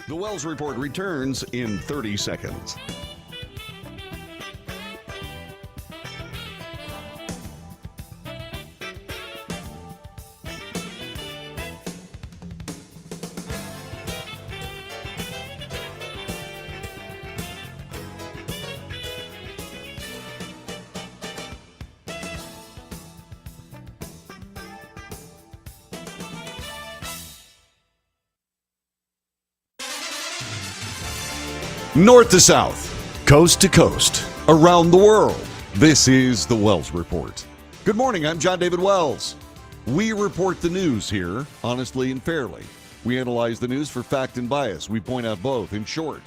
The Wells Report returns in 30 seconds. North to south, coast to coast, around the world. This is the Wells Report. Good morning, I'm John David Wells. We report the news here, honestly and fairly. We analyze the news for fact and bias. We point out both. In short,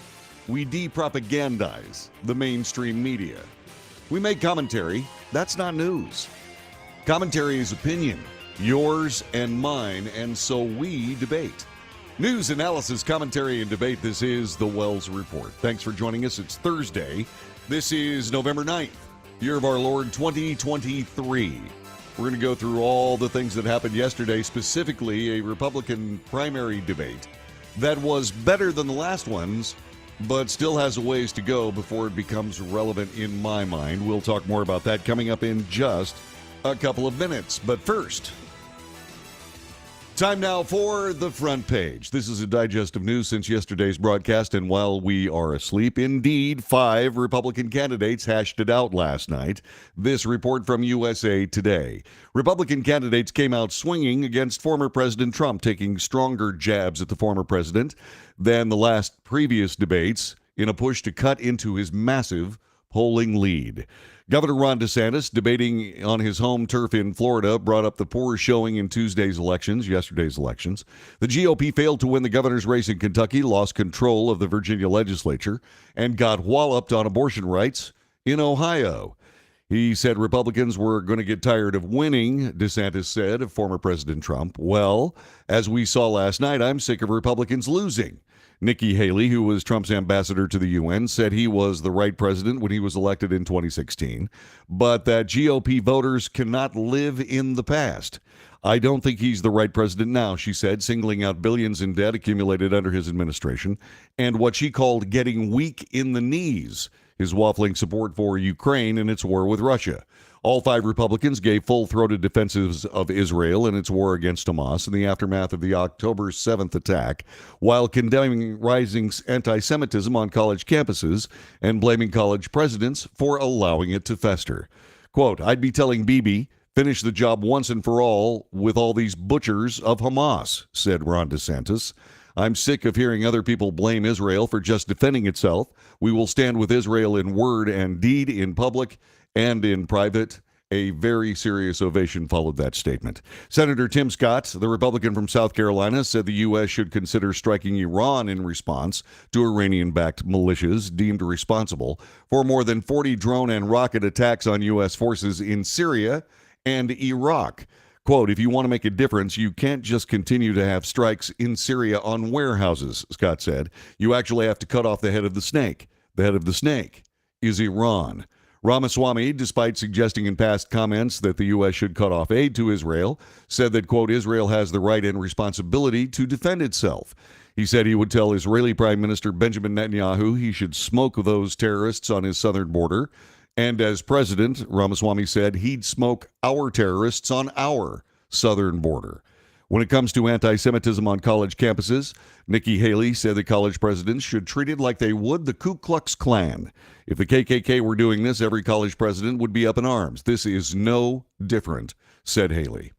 we de-propagandize the mainstream media. We make commentary. That's not news. Commentary is opinion, yours and mine, and so we debate. News, analysis, commentary, and debate. This is the Wells Report. Thanks for joining us. It's Thursday. This is November 9th, year of our Lord 2023. We're going to go through all the things that happened yesterday, specifically a Republican primary debate that was better than the last ones, but still has a ways to go before it becomes relevant in my mind. We'll talk more about that coming up in just a couple of minutes. But first, time now for the front page. This is a digest of news since yesterday's broadcast, and while we are asleep, indeed, 5 Republican candidates hashed it out last night. This report from USA Today. Republican candidates came out swinging against former President Trump, taking stronger jabs at the former president than the previous debates in a push to cut into his massive polling lead. Governor Ron DeSantis, debating on his home turf in Florida, brought up the poor showing in yesterday's elections. The GOP failed to win the governor's race in Kentucky, lost control of the Virginia legislature, and got walloped on abortion rights in Ohio. He said Republicans were going to get tired of winning, DeSantis said of former President Trump. Well, as we saw last night, I'm sick of Republicans losing. Nikki Haley, who was Trump's ambassador to the UN, said he was the right president when he was elected in 2016, but that GOP voters cannot live in the past. I don't think he's the right president now, she said, singling out billions in debt accumulated under his administration and what she called getting weak in the knees, his waffling support for Ukraine and its war with Russia. All 5 Republicans gave full-throated defenses of Israel and its war against Hamas in the aftermath of the October 7th attack, while condemning rising anti-Semitism on college campuses and blaming college presidents for allowing it to fester. Quote, I'd be telling Bibi, finish the job once and for all with all these butchers of Hamas, said Ron DeSantis. I'm sick of hearing other people blame Israel for just defending itself. We will stand with Israel in word and deed, in public and in private. A very serious ovation followed that statement. Senator Tim Scott, the Republican from South Carolina, said the U.S. should consider striking Iran in response to Iranian-backed militias deemed responsible for more than 40 drone and rocket attacks on U.S. forces in Syria and Iraq. Quote, if you want to make a difference, you can't just continue to have strikes in Syria on warehouses, Scott said. You actually have to cut off the head of the snake. The head of the snake is Iran. Ramaswamy, despite suggesting in past comments that the U.S. should cut off aid to Israel, said that, quote, Israel has the right and responsibility to defend itself. He said he would tell Israeli Prime Minister Benjamin Netanyahu he should smoke those terrorists on his southern border. And as president, Ramaswamy said he'd smoke our terrorists on our southern border. When it comes to anti-Semitism on college campuses, Nikki Haley said that college presidents should treat it like they would the Ku Klux Klan. If the KKK were doing this, every college president would be up in arms. This is no different, said Haley.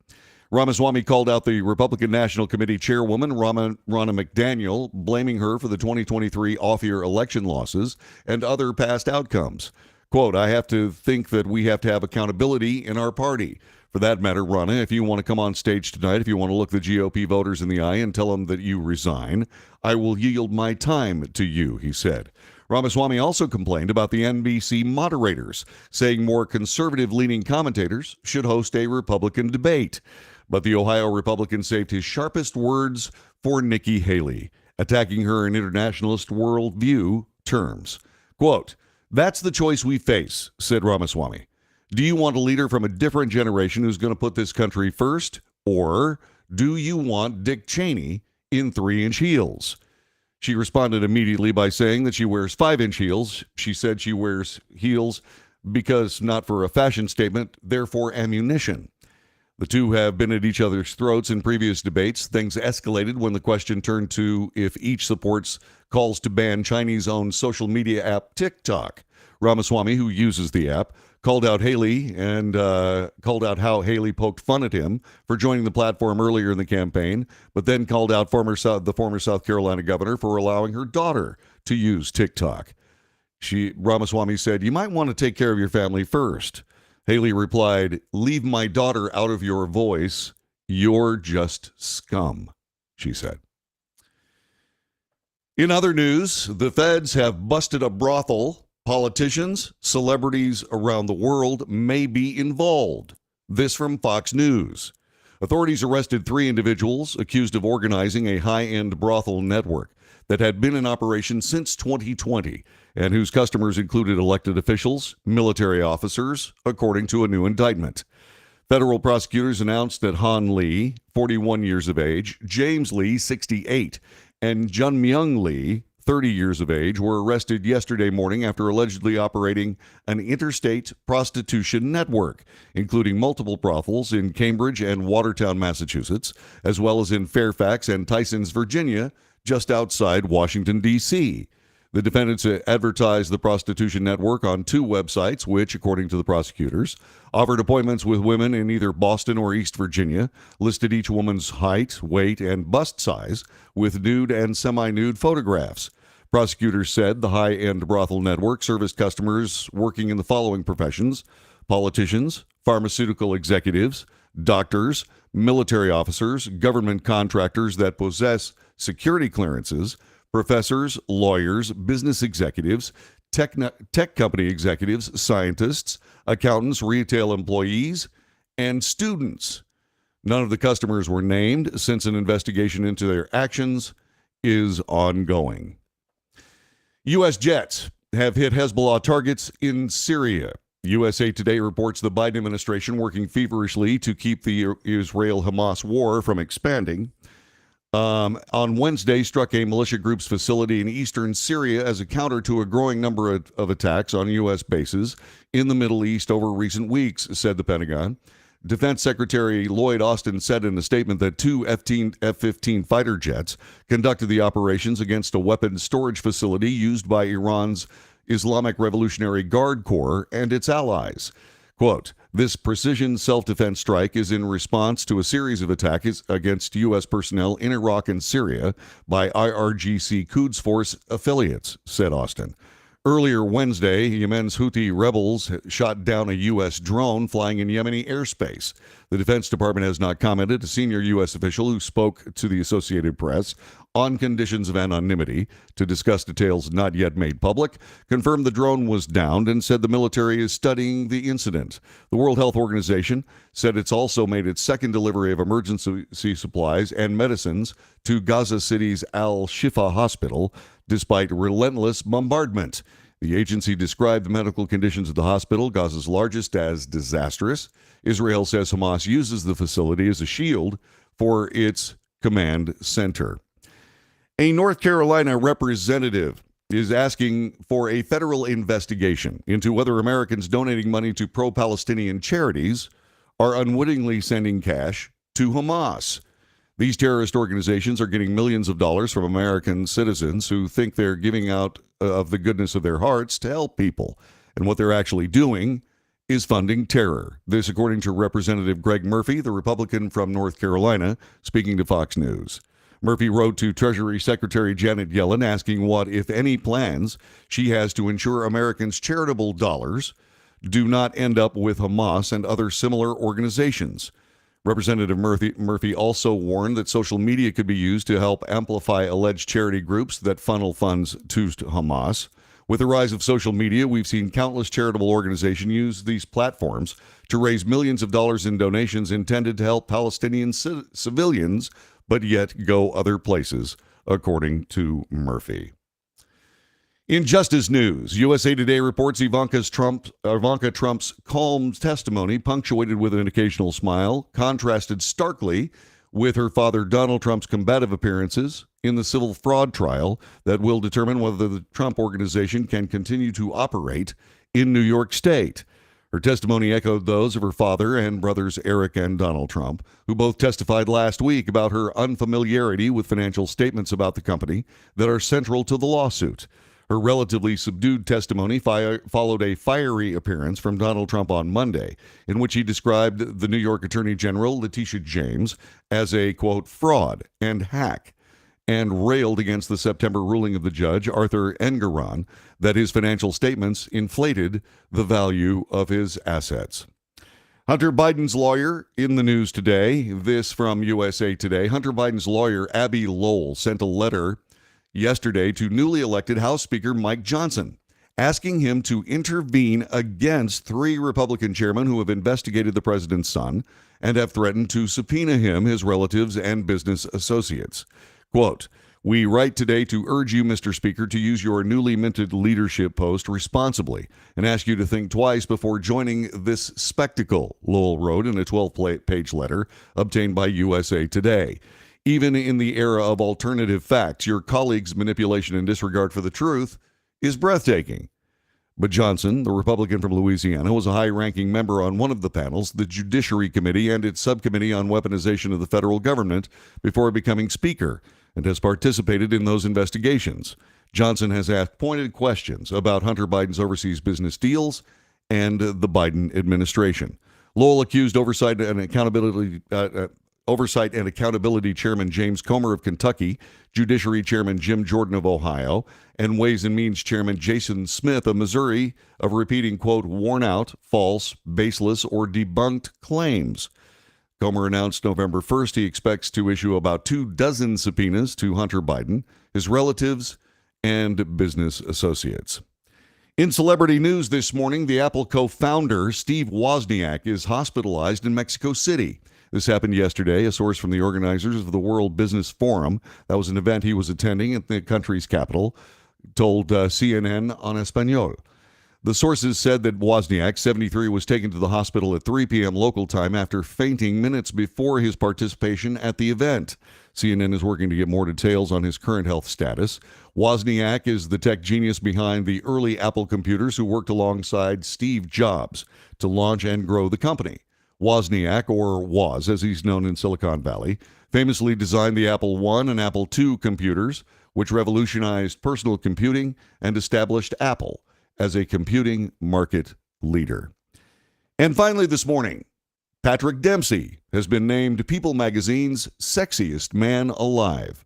Ramaswamy called out the Republican National Committee chairwoman, Ronna McDaniel, blaming her for the 2023 off-year election losses and other past outcomes. Quote, I have to think that we have to have accountability in our party. For that matter, Ronna, if you want to come on stage tonight, if you want to look the GOP voters in the eye and tell them that you resign, I will yield my time to you, he said. Ramaswamy also complained about the NBC moderators, saying more conservative-leaning commentators should host a Republican debate. But the Ohio Republican saved his sharpest words for Nikki Haley, attacking her in internationalist worldview terms. Quote, that's the choice we face, said Ramaswamy. Do you want a leader from a different generation who's going to put this country first? Or do you want Dick Cheney in 3-inch heels? She responded immediately by saying that she wears 5-inch heels. She said she wears heels because not for a fashion statement, they're for ammunition. The two have been at each other's throats in previous debates. Things escalated when the question turned to if each supports calls to ban Chinese-owned social media app TikTok. Ramaswamy, who uses the app, called out Haley and called out how Haley poked fun at him for joining the platform earlier in the campaign, but then called out the former South Carolina governor for allowing her daughter to use TikTok. Ramaswamy said, "You might want to take care of your family first." Haley replied, "Leave my daughter out of your voice. You're just scum," she said. In other news, the feds have busted a brothel. Politicians, celebrities around the world may be involved. This from Fox News. Authorities arrested 3 individuals accused of organizing a high-end brothel network that had been in operation since 2020 and whose customers included elected officials, military officers, according to a new indictment. Federal prosecutors announced that Han Lee, 41 years of age, James Lee, 68, and Junmyoung Lee, 30 years of age, were arrested yesterday morning after allegedly operating an interstate prostitution network, including multiple brothels in Cambridge and Watertown, Massachusetts, as well as in Fairfax and Tysons, Virginia, just outside Washington, D.C. The defendants advertised the prostitution network on 2 websites, which, according to the prosecutors, offered appointments with women in either Boston or East Virginia, listed each woman's height, weight, and bust size with nude and semi-nude photographs. Prosecutors said the high-end brothel network serviced customers working in the following professions: politicians, pharmaceutical executives, doctors, military officers, government contractors that possess security clearances, professors, lawyers, business executives, tech company executives, scientists, accountants, retail employees, and students. None of the customers were named since an investigation into their actions is ongoing. U.S. jets have hit Hezbollah targets in Syria. USA Today reports the Biden administration working feverishly to keep the Israel-Hamas war from expanding. On Wednesday, struck a militia group's facility in eastern Syria as a counter to a growing number of attacks on U.S. bases in the Middle East over recent weeks, said the Pentagon. Defense Secretary Lloyd Austin said in a statement that 2 F-15 fighter jets conducted the operations against a weapons storage facility used by Iran's Islamic Revolutionary Guard Corps and its allies. Quote, "This precision self-defense strike is in response to a series of attacks against U.S. personnel in Iraq and Syria by IRGC Quds Force affiliates," said Austin. Earlier Wednesday, Yemen's Houthi rebels shot down a U.S. drone flying in Yemeni airspace. The Defense Department has not commented. A senior U.S. official who spoke to the Associated Press on conditions of anonymity to discuss details not yet made public confirmed the drone was downed and said the military is studying the incident. The World Health Organization said it's also made its second delivery of emergency supplies and medicines to Gaza City's Al-Shifa hospital, despite relentless bombardment. The agency described the medical conditions of the hospital, Gaza's largest, as disastrous. Israel says Hamas uses the facility as a shield for its command center. A North Carolina representative is asking for a federal investigation into whether Americans donating money to pro-Palestinian charities are unwittingly sending cash to Hamas. These terrorist organizations are getting millions of dollars from American citizens who think they're giving out of the goodness of their hearts to help people. And what they're actually doing is funding terror. This, according to Representative Greg Murphy, the Republican from North Carolina, speaking to Fox News. Murphy wrote to Treasury Secretary Janet Yellen asking what, if any, plans she has to ensure Americans' charitable dollars do not end up with Hamas and other similar organizations. Representative Murphy also warned that social media could be used to help amplify alleged charity groups that funnel funds to Hamas. With the rise of social media, we've seen countless charitable organizations use these platforms to raise millions of dollars in donations intended to help Palestinian civilians, but yet go other places, according to Murphy. In Justice News, USA Today reports Ivanka Trump's calm testimony, punctuated with an occasional smile, contrasted starkly with her father Donald Trump's combative appearances in the civil fraud trial that will determine whether the Trump Organization can continue to operate in New York State. Her testimony echoed those of her father and brothers Eric and Donald Trump, who both testified last week about her unfamiliarity with financial statements about the company that are central to the lawsuit. Her relatively subdued testimony followed a fiery appearance from Donald Trump on Monday, in which he described the New York Attorney General, Letitia James, as a, quote, fraud and hack, and railed against the September ruling of the judge, Arthur Engoron, that his financial statements inflated the value of his assets. Hunter Biden's lawyer in the news today. This from USA Today. Hunter Biden's lawyer, Abbe Lowell, sent a letter yesterday to newly elected House Speaker Mike Johnson, asking him to intervene against 3 Republican chairmen who have investigated the president's son and have threatened to subpoena him, his relatives, and business associates. Quote, "We write today to urge you, Mr. Speaker, to use your newly minted leadership post responsibly and ask you to think twice before joining this spectacle," Lowell wrote in a 12-page letter obtained by USA Today. "Even in the era of alternative facts, your colleagues' manipulation and disregard for the truth is breathtaking." But Johnson, the Republican from Louisiana, was a high-ranking member on one of the panels, the Judiciary Committee and its subcommittee on weaponization of the federal government, before becoming Speaker, and has participated in those investigations. Johnson has asked pointed questions about Hunter Biden's overseas business deals and the Biden administration. Lowell accused Oversight and Accountability Chairman James Comer of Kentucky, Judiciary Chairman Jim Jordan of Ohio, and Ways and Means Chairman Jason Smith of Missouri of repeating, quote, worn out, false, baseless, or debunked claims. Comer announced November 1st he expects to issue about 24 subpoenas to Hunter Biden, his relatives, and business associates. In celebrity news this morning, the Apple co-founder Steve Wozniak is hospitalized in Mexico City. This happened yesterday. A source from the organizers of the World Business Forum, that was an event he was attending at the country's capital, told CNN en Español. The sources said that Wozniak, 73, was taken to the hospital at 3 p.m. local time after fainting minutes before his participation at the event. CNN is working to get more details on his current health status. Wozniak is the tech genius behind the early Apple computers who worked alongside Steve Jobs to launch and grow the company. Wozniak, or Woz as he's known in Silicon Valley, famously designed the Apple I and Apple II computers, which revolutionized personal computing and established Apple as a computing market leader. And finally this morning, Patrick Dempsey has been named People magazine's sexiest man alive.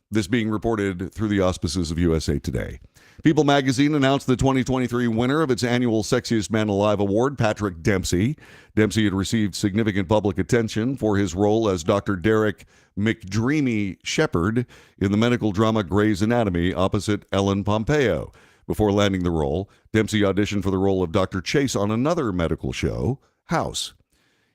This being reported through the auspices of USA Today. People magazine announced the 2023 winner of its annual Sexiest Man Alive award, Patrick Dempsey. Dempsey had received significant public attention for his role as Dr. Derek McDreamy Shepard in the medical drama Grey's Anatomy opposite Ellen Pompeo. Before landing the role, Dempsey auditioned for the role of Dr. Chase on another medical show, House.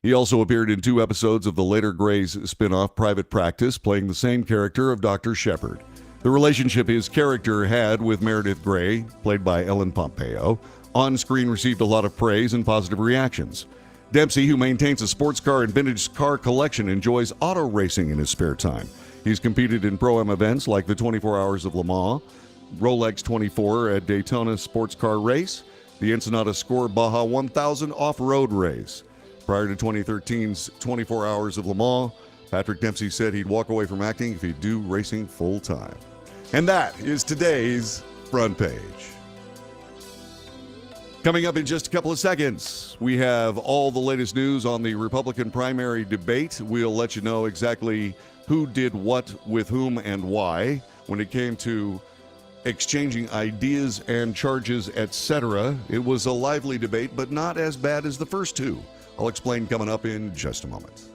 He also appeared in 2 episodes of the later Grey's spinoff Private Practice, playing the same character of Dr. Shepard. The relationship his character had with Meredith Grey, played by Ellen Pompeo, on screen received a lot of praise and positive reactions. Dempsey, who maintains a sports car and vintage car collection, enjoys auto racing in his spare time. He's competed in Pro-Am events like the 24 Hours of Le Mans, Rolex 24 at Daytona Sports Car Race, the Ensenada Score Baja 1000 off-road race. Prior to 2013's 24 Hours of Le Mans, Patrick Dempsey said he'd walk away from acting if he'd do racing full-time. And that is today's front page. Coming up in just a couple of seconds, we have all the latest news on the Republican primary debate. We'll let you know exactly who did what with whom and why when it came to exchanging ideas and charges, etc. It was a lively debate, but not as bad as the first 2. I'll explain coming up in just a moment.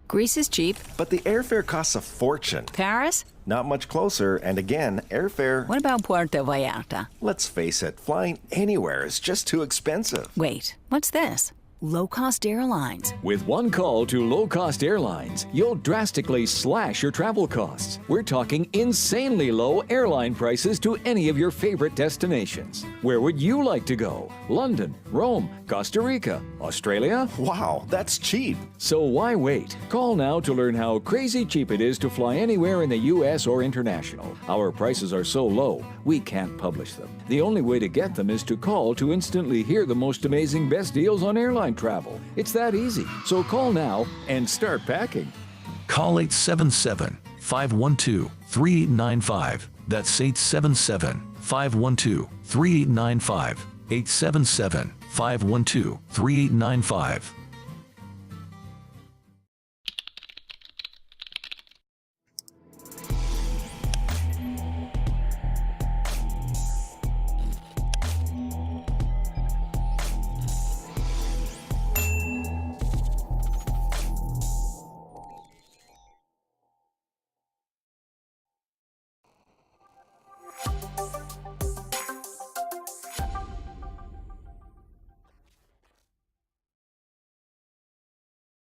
Greece is cheap. But the airfare costs a fortune. Paris? Not much closer, and again, airfare... What about Puerto Vallarta? Let's face it, flying anywhere is just too expensive. Wait, what's this? low-cost airlines. With one call to low-cost airlines, you'll drastically slash your travel costs. We're talking insanely low airline prices to any of your favorite destinations. Where would you like to go? London, Rome, Costa Rica, Australia? Wow, that's cheap. So why wait? Call now to learn how crazy cheap it is to fly anywhere in the U.S. or international. Our prices are so low, we can't publish them. The only way to get them is to call to instantly hear the most amazing best deals on airline travel. It's that easy. So call now and start packing. Call 877-512-3895. That's 877-512-3895. 877-512-3895.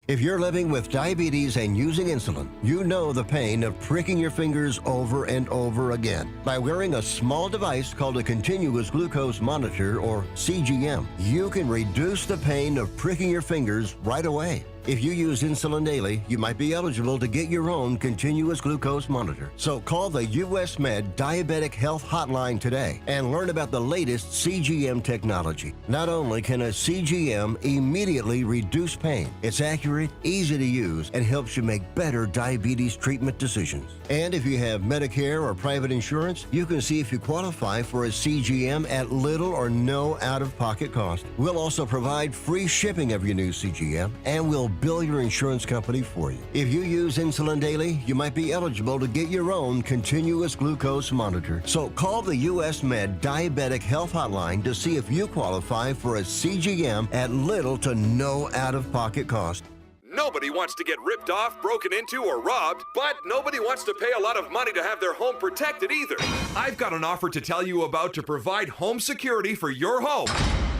If you're living with diabetes and using insulin, you know the pain of pricking your fingers over and over again. By wearing a small device called a continuous glucose monitor, or CGM, you can reduce the pain of pricking your fingers right away. If you use insulin daily, you might be eligible to get your own continuous glucose monitor. So call the US Med Diabetic Health Hotline today and learn about the latest CGM technology. Not only can a CGM immediately reduce pain, it's accurate, easy to use, and helps you make better diabetes treatment decisions. And if you have Medicare or private insurance, you can see if you qualify for a CGM at little or no out-of-pocket cost. We'll also provide free shipping of your new CGM, and we'll bill your insurance company for you. If you use insulin daily, you might be eligible to get your own continuous glucose monitor. So call the US Med Diabetic Health Hotline to see if you qualify for a CGM at little to no out-of-pocket cost. Nobody wants to get ripped off, broken into, or robbed, but nobody wants to pay a lot of money to have their home protected either. I've got an offer to tell you about to provide home security for your home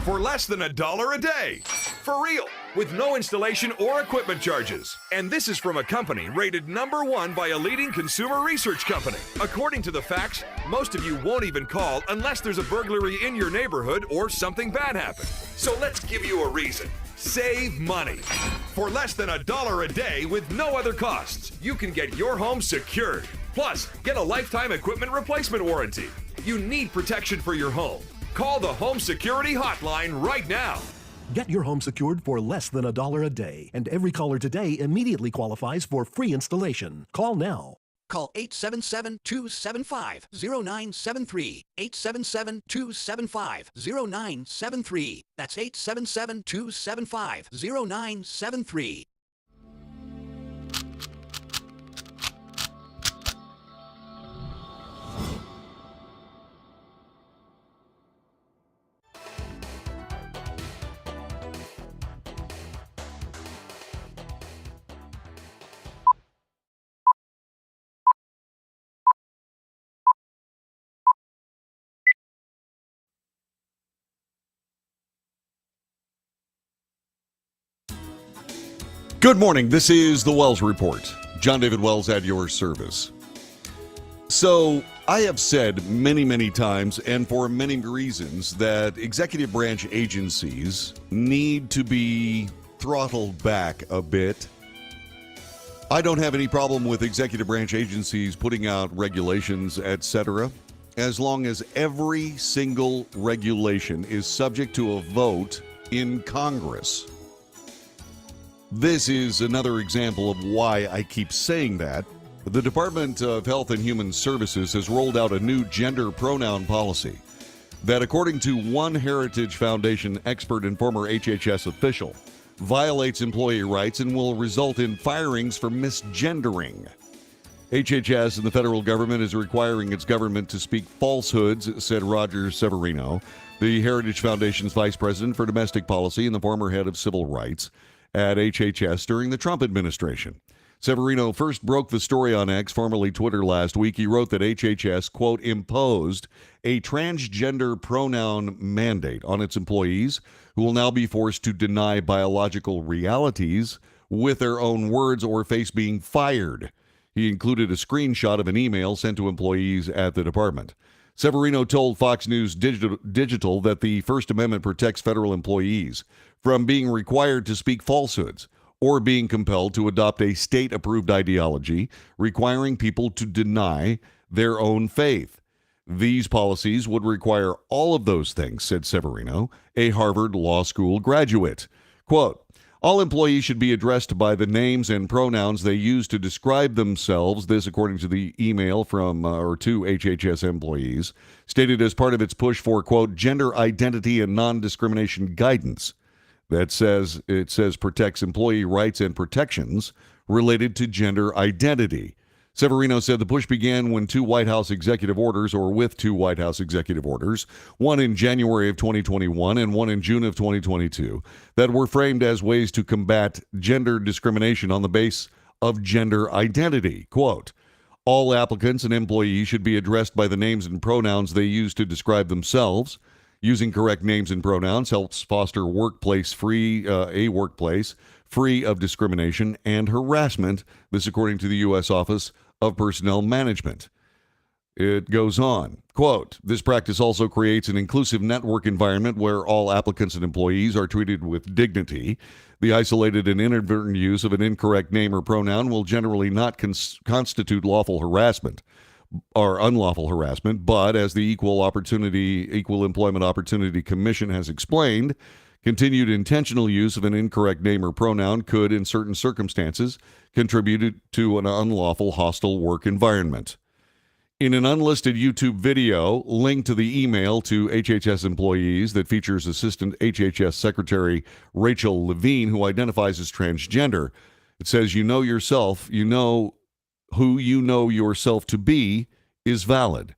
for less than $1 a day. For real, with no installation or equipment charges. And this is from a company rated #1 by a leading consumer research company. According to the facts, most of you won't even call unless there's a burglary in your neighborhood or something bad happened. So let's give you a reason. Save money. For less than $1 a day with no other costs, you can get your home secured. Plus, get a lifetime equipment replacement warranty. You need protection for your home. Call the Home Security Hotline right now. Get your home secured for less than $1 a day, and every caller today immediately qualifies for free installation. Call now. Call 877-275-0973. 877-275-0973. That's 877-275-0973. Good morning. This is the Wells Report. John David Wells at your service. So, I have said many, many times, and for many reasons, that executive branch agencies need to be throttled back a bit. I don't have any problem with executive branch agencies putting out regulations, etc., as long as every single regulation is subject to a vote in Congress. This is another example of why I keep saying that. The Department of Health and Human Services has rolled out a new gender pronoun policy that, according to one Heritage Foundation expert and former HHS official, violates employee rights and will result in firings for misgendering. HHS and the federal government is requiring its government to speak falsehoods, said Roger Severino, the Heritage Foundation's vice president for domestic policy and the former head of civil rights at HHS during the Trump administration. Severino first broke the story on X, formerly Twitter, last week. He wrote that HHS, quote, imposed a transgender pronoun mandate on its employees who will now be forced to deny biological realities with their own words or face being fired. He included a screenshot of an email sent to employees at the department. Severino told Fox News Digital that the First Amendment protects federal employees from being required to speak falsehoods or being compelled to adopt a state-approved ideology requiring people to deny their own faith. These policies would require all of those things, said Severino, a Harvard Law School graduate. Quote, all employees should be addressed by the names and pronouns they use to describe themselves. This, according to the email from to HHS employees, stated as part of its push for, quote, gender identity and non-discrimination guidance that says protects employee rights and protections related to gender identity. Severino said the push began when with two White House executive orders, one in January of 2021 and one in June of 2022, that were framed as ways to combat gender discrimination on the base of gender identity. Quote, all applicants and employees should be addressed by the names and pronouns they use to describe themselves. Using correct names and pronouns helps foster a workplace free of discrimination and harassment. This according to the U.S. Office of Personnel Management. It goes on, quote, this practice also creates an inclusive network environment where all applicants and employees are treated with dignity. The isolated and inadvertent use of an incorrect name or pronoun will generally not constitute lawful harassment or unlawful harassment, but as the Equal Employment Opportunity Commission has explained, continued intentional use of an incorrect name or pronoun could, in certain circumstances, contribute to an unlawful hostile work environment. In an unlisted YouTube video linked to the email to HHS employees that features Assistant HHS Secretary Rachel Levine, who identifies as transgender, it says, you know who you know yourself to be is valid.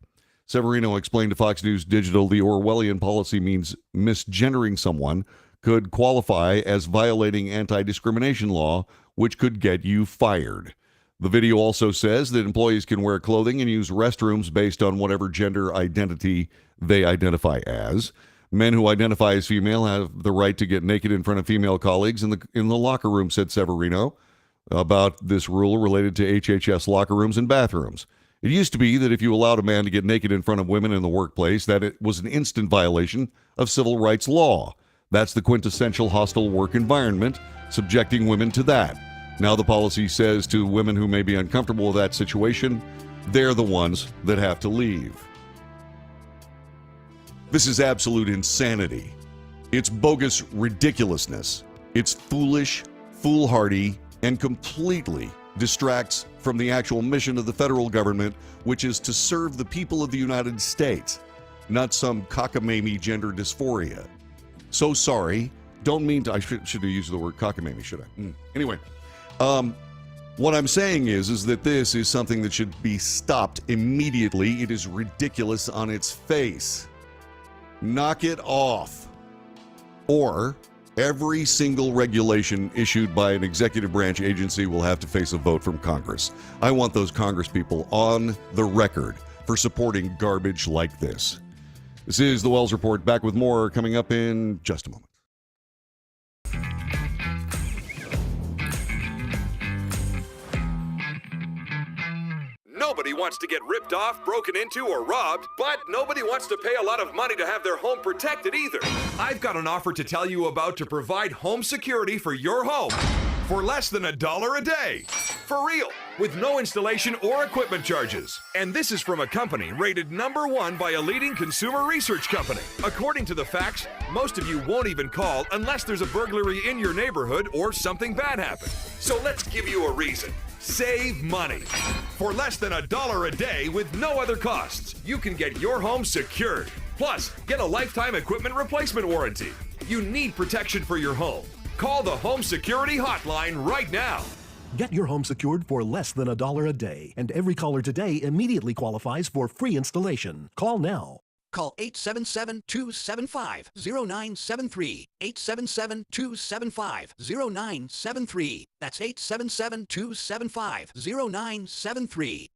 Severino explained to Fox News Digital the Orwellian policy means misgendering someone could qualify as violating anti-discrimination law, which could get you fired. The video also says that employees can wear clothing and use restrooms based on whatever gender identity they identify as. Men who identify as female have the right to get naked in front of female colleagues in the locker room, said Severino about this rule related to HHS locker rooms and bathrooms. It used to be that if you allowed a man to get naked in front of women in the workplace, that it was an instant violation of civil rights law. That's the quintessential hostile work environment, subjecting women to that. Now the policy says to women who may be uncomfortable with that situation, they're the ones that have to leave. This is absolute insanity. It's bogus ridiculousness. It's foolish, foolhardy, and completely distracts from the actual mission of the federal government, which is to serve the people of the United States, not some cockamamie gender dysphoria. So sorry. Don't mean to, I should have used the word cockamamie, should I? Anyway, what I'm saying is that this is something that should be stopped immediately. It is ridiculous on its face. Knock it off. Or every single regulation issued by an executive branch agency will have to face a vote from Congress. I want those Congress people on the record for supporting garbage like this. This is the Wells Report. Back with more coming up in just a moment. Nobody wants to get ripped off, broken into, or robbed, but nobody wants to pay a lot of money to have their home protected either. I've got an offer to tell you about to provide home security for your home for less than $1 a day. For real, with no installation or equipment charges. And this is from a company rated #1 by a leading consumer research company. According to the facts, most of you won't even call unless there's a burglary in your neighborhood or something bad happened. So let's give you a reason. Save money. For less than $1 a day with no other costs, you can get your home secured. Plus, get a lifetime equipment replacement warranty. You need protection for your home. Call the Home Security Hotline right now. Get your home secured for less than $1 a day, and every caller today immediately qualifies for free installation. Call now. Call 877-275-0973. 877-275-0973. That's 877-275-0973.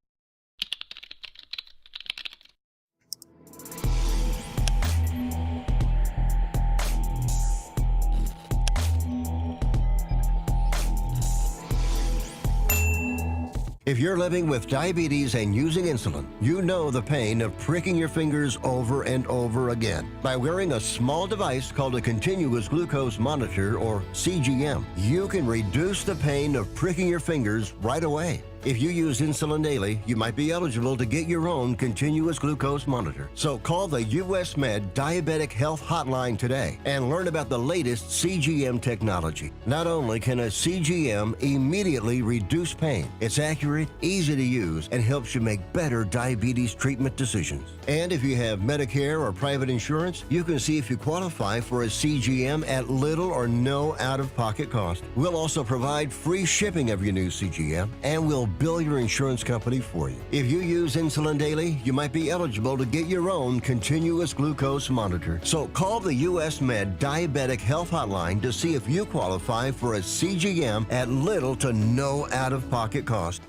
If you're living with diabetes and using insulin, you know the pain of pricking your fingers over and over again. By wearing a small device called a continuous glucose monitor, or CGM, you can reduce the pain of pricking your fingers right away. If you use insulin daily, you might be eligible to get your own continuous glucose monitor. So call the US Med Diabetic Health Hotline today and learn about the latest CGM technology. Not only can a CGM immediately reduce pain, it's accurate, easy to use, and helps you make better diabetes treatment decisions. And if you have Medicare or private insurance, you can see if you qualify for a CGM at little or no out-of-pocket cost. We'll also provide free shipping of your new CGM, and we'll bill your insurance company for you. If you use insulin daily, you might be eligible to get your own continuous glucose monitor. So call the US Med Diabetic Health Hotline to see if you qualify for a CGM at little to no out-of-pocket cost.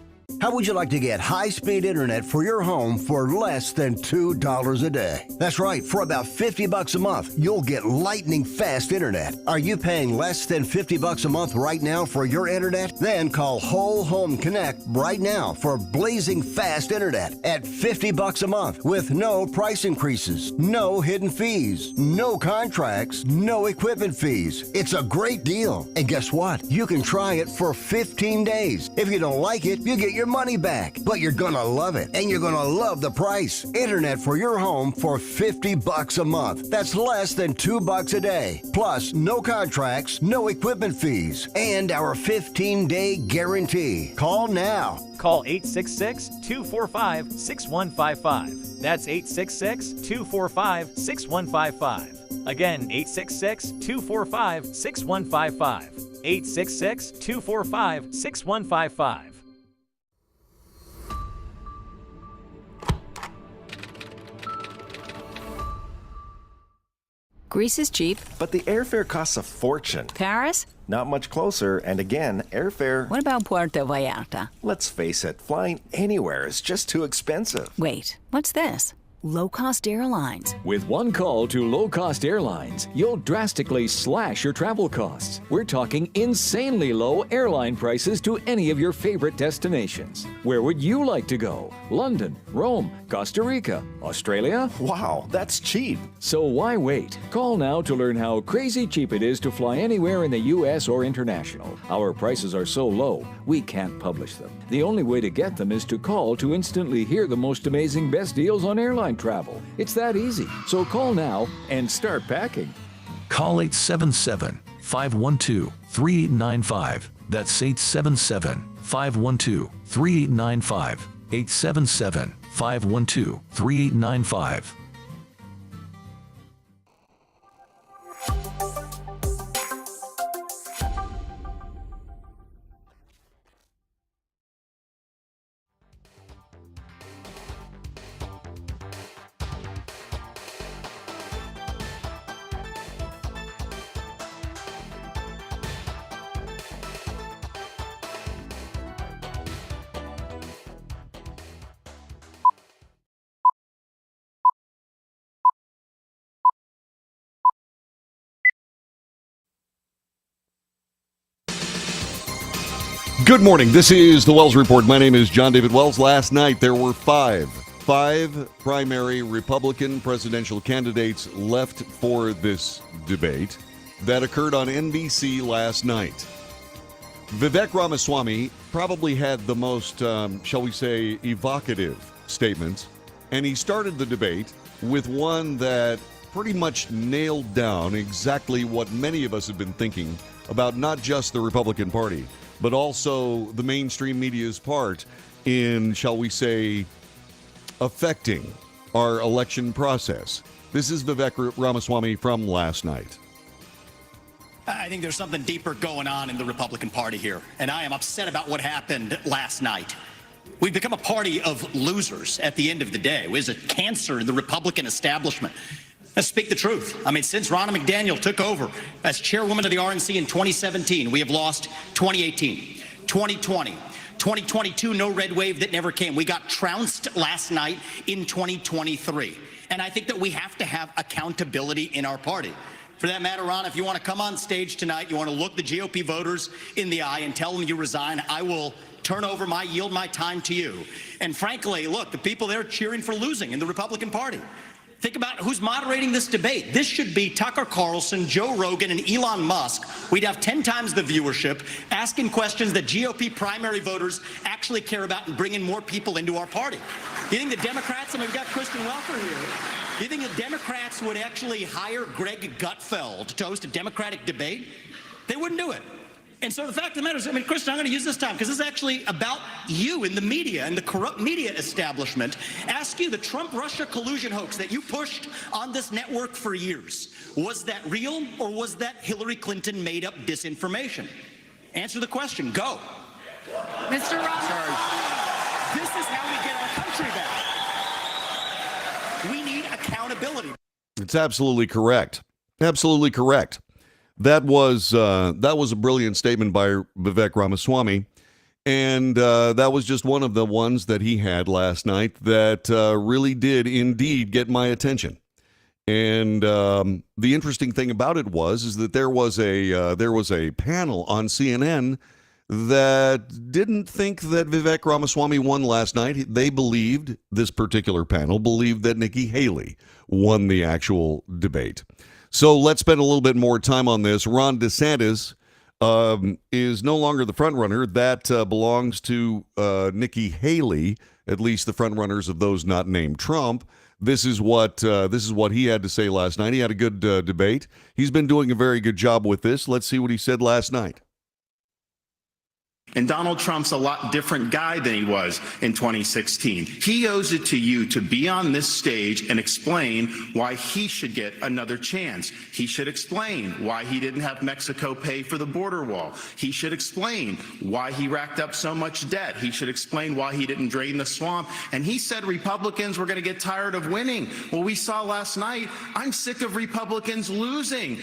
How would you like to get high-speed internet for your home for less than $2 a day? That's right, for about $50 a month, you'll get lightning fast internet. Are you paying less than $50 a month right now for your internet? Then call Whole Home Connect right now for blazing fast internet at $50 a month with no price increases, no hidden fees, no contracts, no equipment fees. It's a great deal. And guess what? You can try it for 15 days. If you don't like it, you get your money back, but you're gonna love it, and you're gonna love the price. Internet for your home for $50 a month. That's less than $2 a day. Plus, no contracts, no equipment fees, and our 15-day guarantee. Call now. Call 866-245-6155. That's 866-245-6155. Again, 866-245-6155. 866-245-6155. Greece is cheap. But the airfare costs a fortune. Paris? Not much closer, and again, airfare... What about Puerto Vallarta? Let's face it, flying anywhere is just too expensive. Wait, what's this? Low-cost airlines. With one call to low-cost airlines, you'll drastically slash your travel costs. We're talking insanely low airline prices to any of your favorite destinations. Where would you like to go? London, Rome, Costa Rica, Australia? Wow, that's cheap. So why wait? Call now to learn how crazy cheap it is to fly anywhere in the U.S. or international. Our prices are so low, we can't publish them. The only way to get them is to call to instantly hear the most amazing best deals on airline travel. It's that easy. So call now and start packing. Call 877-512-3895. That's 877-512-3895. 877-512-3895. Good morning. This is the Wells Report. My name is John David Wells. Last night there were five primary Republican presidential candidates left for this debate that occurred on NBC last night. Vivek Ramaswamy probably had the most, shall we say, evocative statements, and he started the debate with one that pretty much nailed down exactly what many of us have been thinking about not just the Republican Party, but also the mainstream media's part in, shall we say, affecting our election process. This is Vivek Ramaswamy from last night. I think there's something deeper going on in the Republican Party here, and I am upset about what happened last night. We've become a party of losers at the end of the day. It was a cancer in the Republican establishment. Let's speak the truth. I mean, since Ronna McDaniel took over as chairwoman of the RNC in 2017, we have lost 2018, 2020, 2022, no red wave that never came. We got trounced last night in 2023. And I think that we have to have accountability in our party. For that matter, Ron, if you want to come on stage tonight, you want to look the GOP voters in the eye and tell them you resign, I will yield my time to you. And frankly, look, the people there cheering for losing in the Republican Party. Think about who's moderating this debate. This should be Tucker Carlson, Joe Rogan, and Elon Musk. We'd have 10 times the viewership, asking questions that GOP primary voters actually care about and bringing more people into our party. You think the Democrats, and we've got Kristen Welker here, do you think the Democrats would actually hire Greg Gutfeld to host a Democratic debate? They wouldn't do it. And so the fact of the matter is, I mean, Kristen, I'm going to use this time because this is actually about you in the media and the corrupt media establishment. Ask you, the Trump-Russia collusion hoax that you pushed on this network for years, was that real or was that Hillary Clinton made up disinformation? Answer the question. Go. Mr. Ross. This is how we get our country back. We need accountability. It's absolutely correct. Absolutely correct. That was a brilliant statement by Vivek Ramaswamy, and that was just one of the ones that he had last night that really did indeed get my attention. And the interesting thing about it is that there was a panel on CNN that didn't think that Vivek Ramaswamy won last night. They believed, this particular panel believed, that Nikki Haley won the actual debate. So let's spend a little bit more time on this. Ron DeSantis is no longer the front runner. That belongs to Nikki Haley, at least the front runners of those not named Trump. This is what he had to say last night. He had a good debate. He's been doing a very good job with this. Let's see what he said last night. And Donald Trump's a lot different guy than he was in 2016. He owes it to you to be on this stage and explain why he should get another chance. He should explain why he didn't have Mexico pay for the border wall. He should explain why he racked up so much debt. He should explain why he didn't drain the swamp. And he said Republicans were going to get tired of winning. Well, we saw last night, I'm sick of Republicans losing.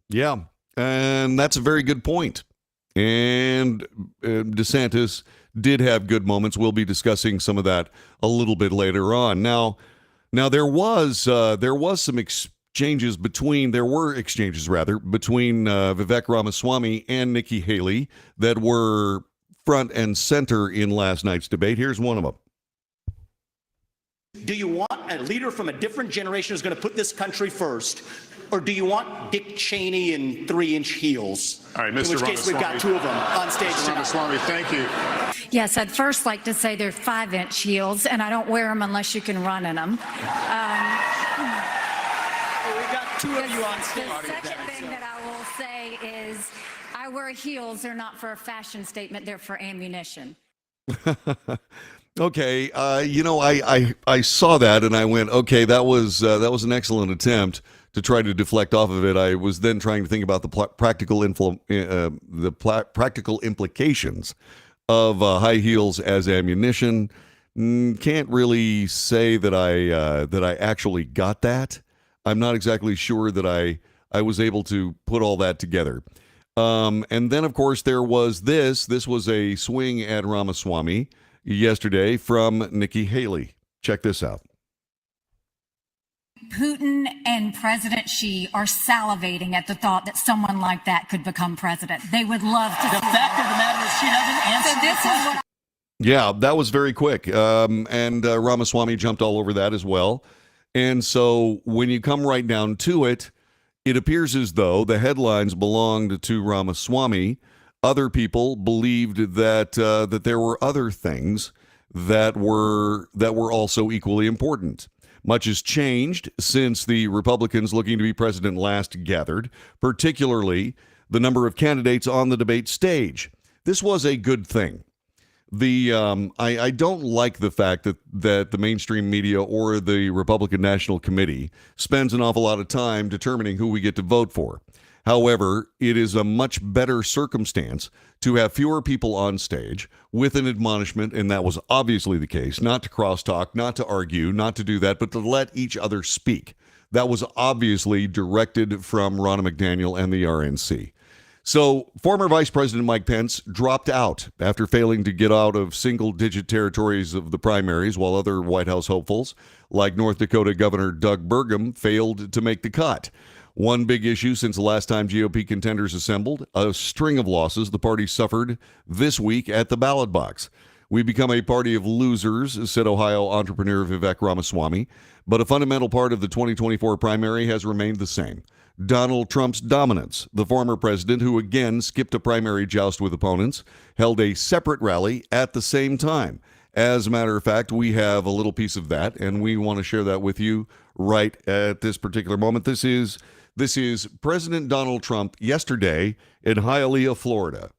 Yeah, and that's a very good point. And DeSantis did have good moments. We'll be discussing some of that a little bit later on. Now there was some exchanges between Vivek Ramaswamy and Nikki Haley that were front and center in last night's debate. Here's one of them. Do you want a leader from a different generation who's going to put this country first? Or do you want Dick Cheney in 3-inch heels? All right, Mr. In which case, we've got two of them on stage tonight. Ramaswamy, thank you. Yes, I'd first like to say they're 5-inch heels, and I don't wear them unless you can run in them. We've got two of you on stage. The second thing that I will say is I wear heels. They're not for a fashion statement. They're for ammunition. Okay, I saw that and I went, okay, that was an excellent attempt to try to deflect off of it. I was then trying to think about the practical implications of high heels as ammunition. Can't really say that I actually got that. I'm not exactly sure that I was able to put all that together. And then, of course, there was this. This was a swing at Ramaswamy yesterday from Nikki Haley. Check this out. Putin and President Xi are salivating at the thought that someone like that could become president. They would love to. The fact of the matter is she doesn't answer the question. Yeah, that was very quick. And Ramaswamy jumped all over that as well. And so when you come right down to it, it appears as though the headlines belonged to Ramaswamy. Other people believed that there were other things that were also equally important. Much has changed since the Republicans looking to be president last gathered, particularly the number of candidates on the debate stage. This was a good thing. I don't like the fact that the mainstream media or the Republican National Committee spends an awful lot of time determining who we get to vote for. However, it is a much better circumstance to have fewer people on stage with an admonishment, and that was obviously the case, not to crosstalk, not to argue, not to do that, but to let each other speak. That was obviously directed from Ronna McDaniel and the RNC. So, former Vice President Mike Pence dropped out after failing to get out of single-digit territories of the primaries, while other White House hopefuls, like North Dakota Governor Doug Burgum, failed to make the cut. One big issue since the last time GOP contenders assembled, a string of losses the party suffered this week at the ballot box. "We become a party of losers," said Ohio entrepreneur Vivek Ramaswamy, but a fundamental part of the 2024 primary has remained the same. Donald Trump's dominance. The former president, who again skipped a primary joust with opponents, held a separate rally at the same time. As a matter of fact, we have a little piece of that, and we want to share that with you right at this particular moment. This is President Donald Trump yesterday in Hialeah, Florida.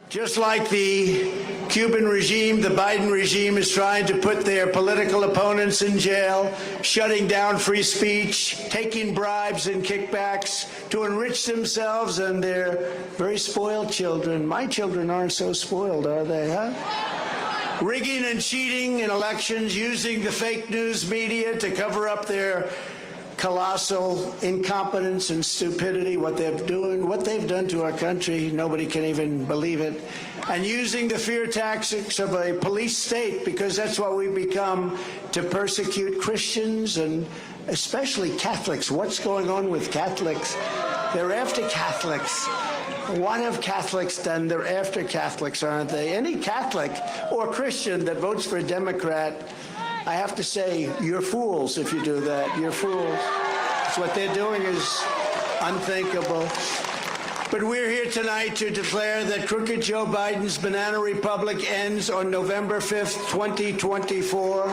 Just like the Cuban regime, the Biden regime is trying to put their political opponents in jail, shutting down free speech, taking bribes and kickbacks to enrich themselves and their very spoiled children. My children aren't so spoiled, are they, huh? Rigging and cheating in elections, using the fake news media to cover up their colossal incompetence and stupidity, what they've done to our country, nobody can even believe it, and using the fear tactics of a police state, because that's what we've become, to persecute Christians and especially Catholics. What's going on with Catholics? They're after Catholics. What have Catholics done? They're after Catholics, aren't they? Any Catholic or Christian that votes for a Democrat, I have to say, you're fools if you do that. You're fools. So what they're doing is unthinkable. But we're here tonight to declare that crooked Joe Biden's banana republic ends on November 5th, 2024.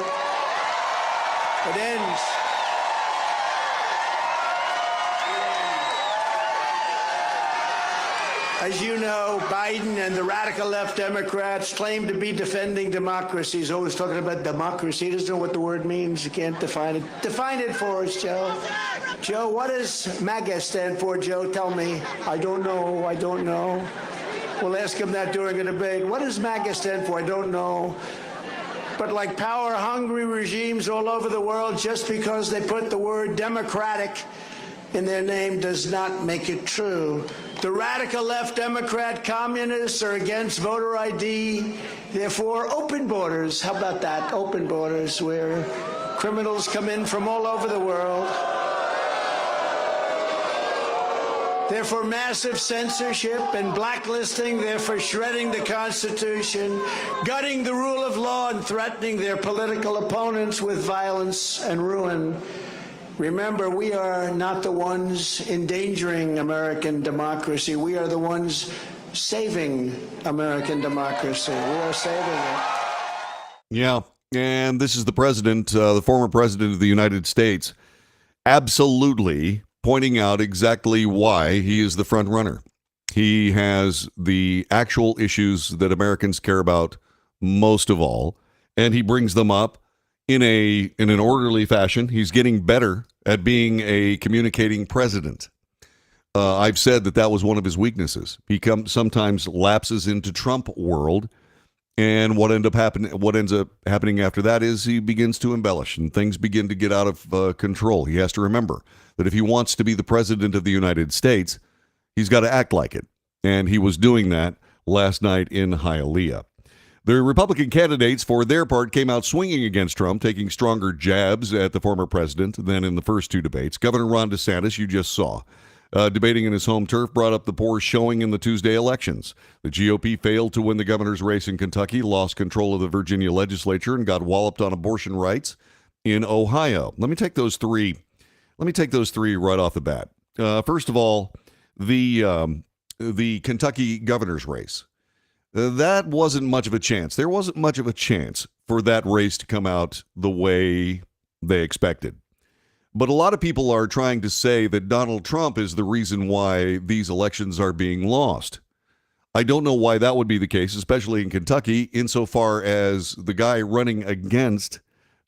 It ends. As you know, Biden and the radical left Democrats claim to be defending democracy. He's always talking about democracy. He doesn't know what the word means. He can't define it. Define it for us, Joe. Joe, what does MAGA stand for, Joe? Tell me. I don't know. I don't know. We'll ask him that during a debate. What does MAGA stand for? I don't know. But like power-hungry regimes all over the world, just because they put the word democratic in their name does not make it true. The radical left Democrat communists are against voter ID. Therefore, open borders. How about that? Open borders where criminals come in from all over the world. They're for massive censorship and blacklisting. They're for shredding the Constitution, gutting the rule of law, and threatening their political opponents with violence and ruin. Remember, we are not the ones endangering American democracy. We are the ones saving American democracy. We are saving it. Yeah, and this is the president, the former president of the United States, absolutely pointing out exactly why he is the front runner. He has the actual issues that Americans care about most of all, and he brings them up in an orderly fashion. He's getting better at being a communicating president. I've said that was one of his weaknesses. He sometimes lapses into Trump world, and what ends up happening after that is he begins to embellish, and things begin to get out of control. He has to remember that if he wants to be the president of the United States, he's got to act like it, and he was doing that last night in Hialeah. The Republican candidates, for their part, came out swinging against Trump, taking stronger jabs at the former president than in the first two debates. Governor Ron DeSantis, you just saw, debating in his home turf, brought up the poor showing in the Tuesday elections. The GOP failed to win the governor's race in Kentucky, lost control of the Virginia legislature, and got walloped on abortion rights in Ohio. Let me take those three right off the bat. First of all, the Kentucky governor's race. That wasn't much of a chance. There wasn't much of a chance for that race to come out the way they expected. But a lot of people are trying to say that Donald Trump is the reason why these elections are being lost. I don't know why that would be the case, especially in Kentucky, insofar as the guy running against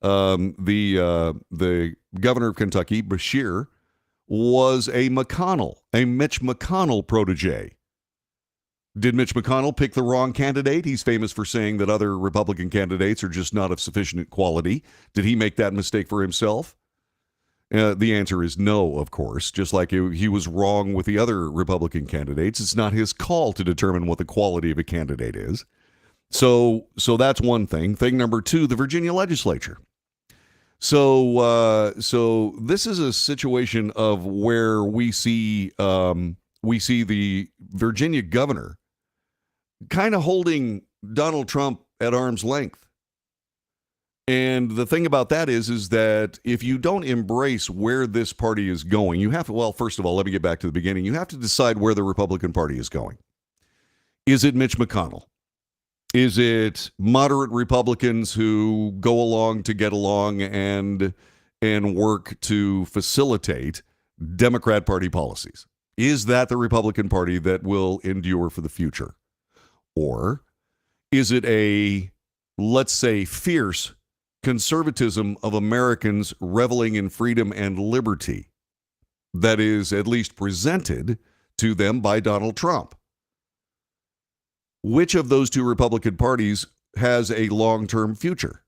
the governor of Kentucky, Beshear, was a Mitch McConnell protege. Did Mitch McConnell pick the wrong candidate? He's famous for saying that other Republican candidates are just not of sufficient quality. Did he make that mistake for himself? The answer is no, of course. Just like he was wrong with the other Republican candidates, it's not his call to determine what the quality of a candidate is. So that's one thing. Thing number two, the Virginia legislature. So this is a situation of where we see the Virginia governor kind of holding Donald Trump at arm's length. And the thing about that is that if you don't embrace where this party is going, you have to, well, first of all, let me get back to the beginning. You have to decide where the Republican Party is going. Is it Mitch McConnell? Is it moderate Republicans who go along to get along and work to facilitate Democrat Party policies? Is that the Republican Party that will endure for the future? Or is it a, let's say, fierce conservatism of Americans reveling in freedom and liberty that is at least presented to them by Donald Trump? Which of those two Republican parties has a long-term future?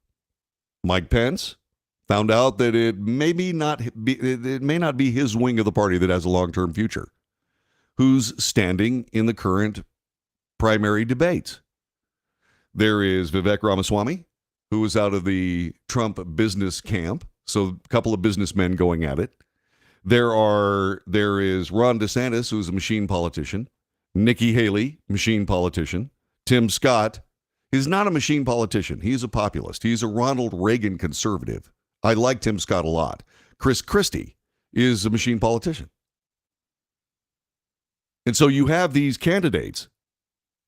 Mike Pence found out that it may not be his wing of the party that has a long-term future. Who's standing in the current primary debates? There is Vivek Ramaswamy, who is out of the Trump business camp, so a couple of businessmen going at it. There is Ron DeSantis, who is a machine politician. Nikki Haley, machine politician. Tim Scott is not a machine politician. He's a populist. He's a Ronald Reagan conservative. I like Tim Scott a lot. Chris Christie is a machine politician. And so you have these candidates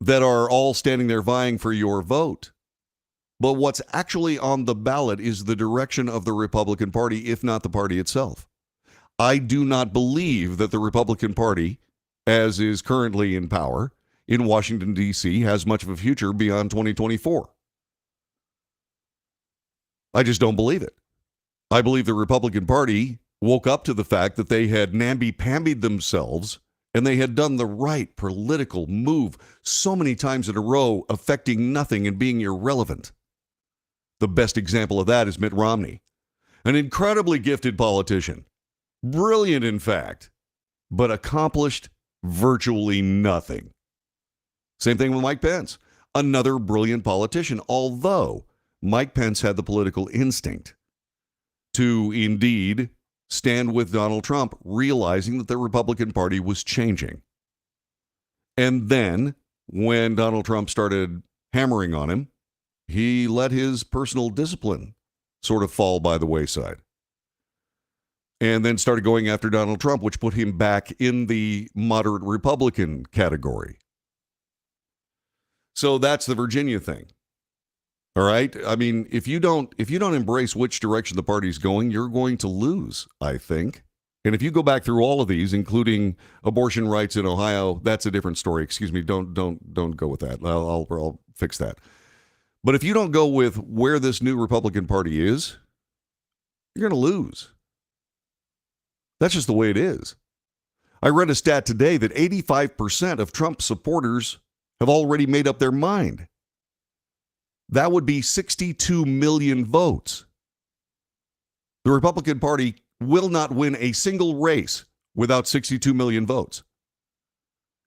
that are all standing there vying for your vote. But what's actually on the ballot is the direction of the Republican Party, if not the party itself. I do not believe that the Republican Party, as is currently in power in Washington, D.C., has much of a future beyond 2024. I just don't believe it. I believe the Republican Party woke up to the fact that they had namby-pambied themselves and they had done the right political move so many times in a row, affecting nothing and being irrelevant. The best example of that is Mitt Romney, an incredibly gifted politician, brilliant in fact, but accomplished virtually nothing. Same thing with Mike Pence, another brilliant politician, although Mike Pence had the political instinct to indeed stand with Donald Trump, realizing that the Republican Party was changing. And then, when Donald Trump started hammering on him, he let his personal discipline sort of fall by the wayside. And then started going after Donald Trump, which put him back in the moderate Republican category. So that's the Virginia thing. All right. I mean, if you don't embrace which direction the party's going, you're going to lose, I think. And if you go back through all of these, including abortion rights in Ohio, that's a different story. Excuse me. Don't go with that. I'll fix that. But if you don't go with where this new Republican Party is, you're going to lose. That's just the way it is. I read a stat today that 85% of Trump supporters have already made up their mind. That would be 62 million votes. The Republican Party will not win a single race without 62 million votes.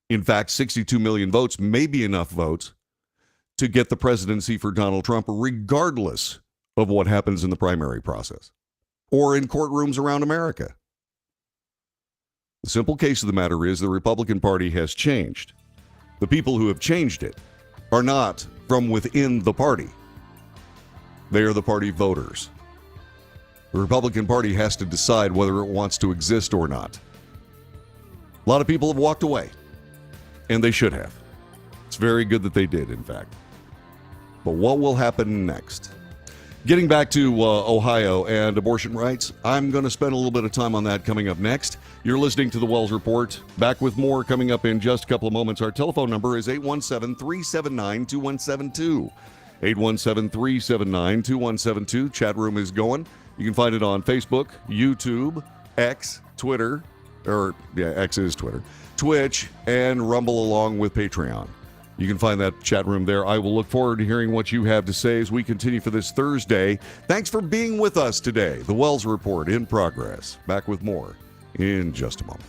In fact, 62 million votes may be enough votes to get the presidency for Donald Trump, regardless of what happens in the primary process or in courtrooms around America. The simple case of the matter is the Republican Party has changed. The people who have changed it are not from within the party. They are the party voters. The Republican Party has to decide whether it wants to exist or not. A lot of people have walked away, and they should have. It's very good that they did, in fact. But what will happen next? Getting back to Ohio and abortion rights, I'm going to spend a little bit of time on that coming up next. You're listening to The Wells Report. Back with more coming up in just a couple of moments. Our telephone number is 817-379-2172. 817-379-2172. Chat room is going. You can find it on Facebook, YouTube, X, Twitter, X is Twitter, Twitch, and Rumble along with Patreon. You can find that chat room there. I will look forward to hearing what you have to say as we continue for this Thursday. Thanks for being with us today. The Wells Report in progress. Back with more in just a moment.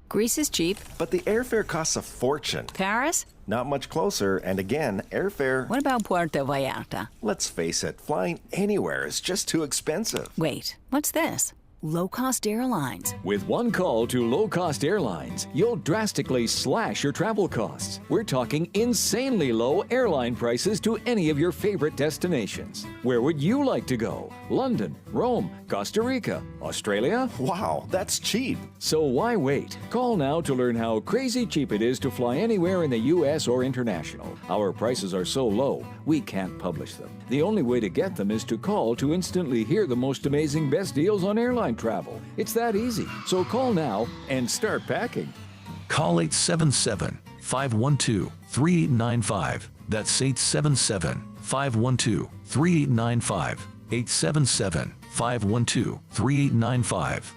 Greece is cheap. But the airfare costs a fortune. Paris? Not much closer, and again, airfare... What about Puerto Vallarta? Let's face it, flying anywhere is just too expensive. Wait, what's this? Low-cost airlines. With one call to low-cost airlines, you'll drastically slash your travel costs. We're talking insanely low airline prices to any of your favorite destinations. Where would you like to go? London, Rome, Costa Rica, Australia? Wow, that's cheap. So why wait? Call now to learn how crazy cheap it is to fly anywhere in the U.S. or international. Our prices are so low, we can't publish them. The only way to get them is to call to instantly hear the most amazing best deals on airline travel. It's that easy. So call now and start packing. Call 877-512-3895. That's 877-512-3895. 877-512-3895.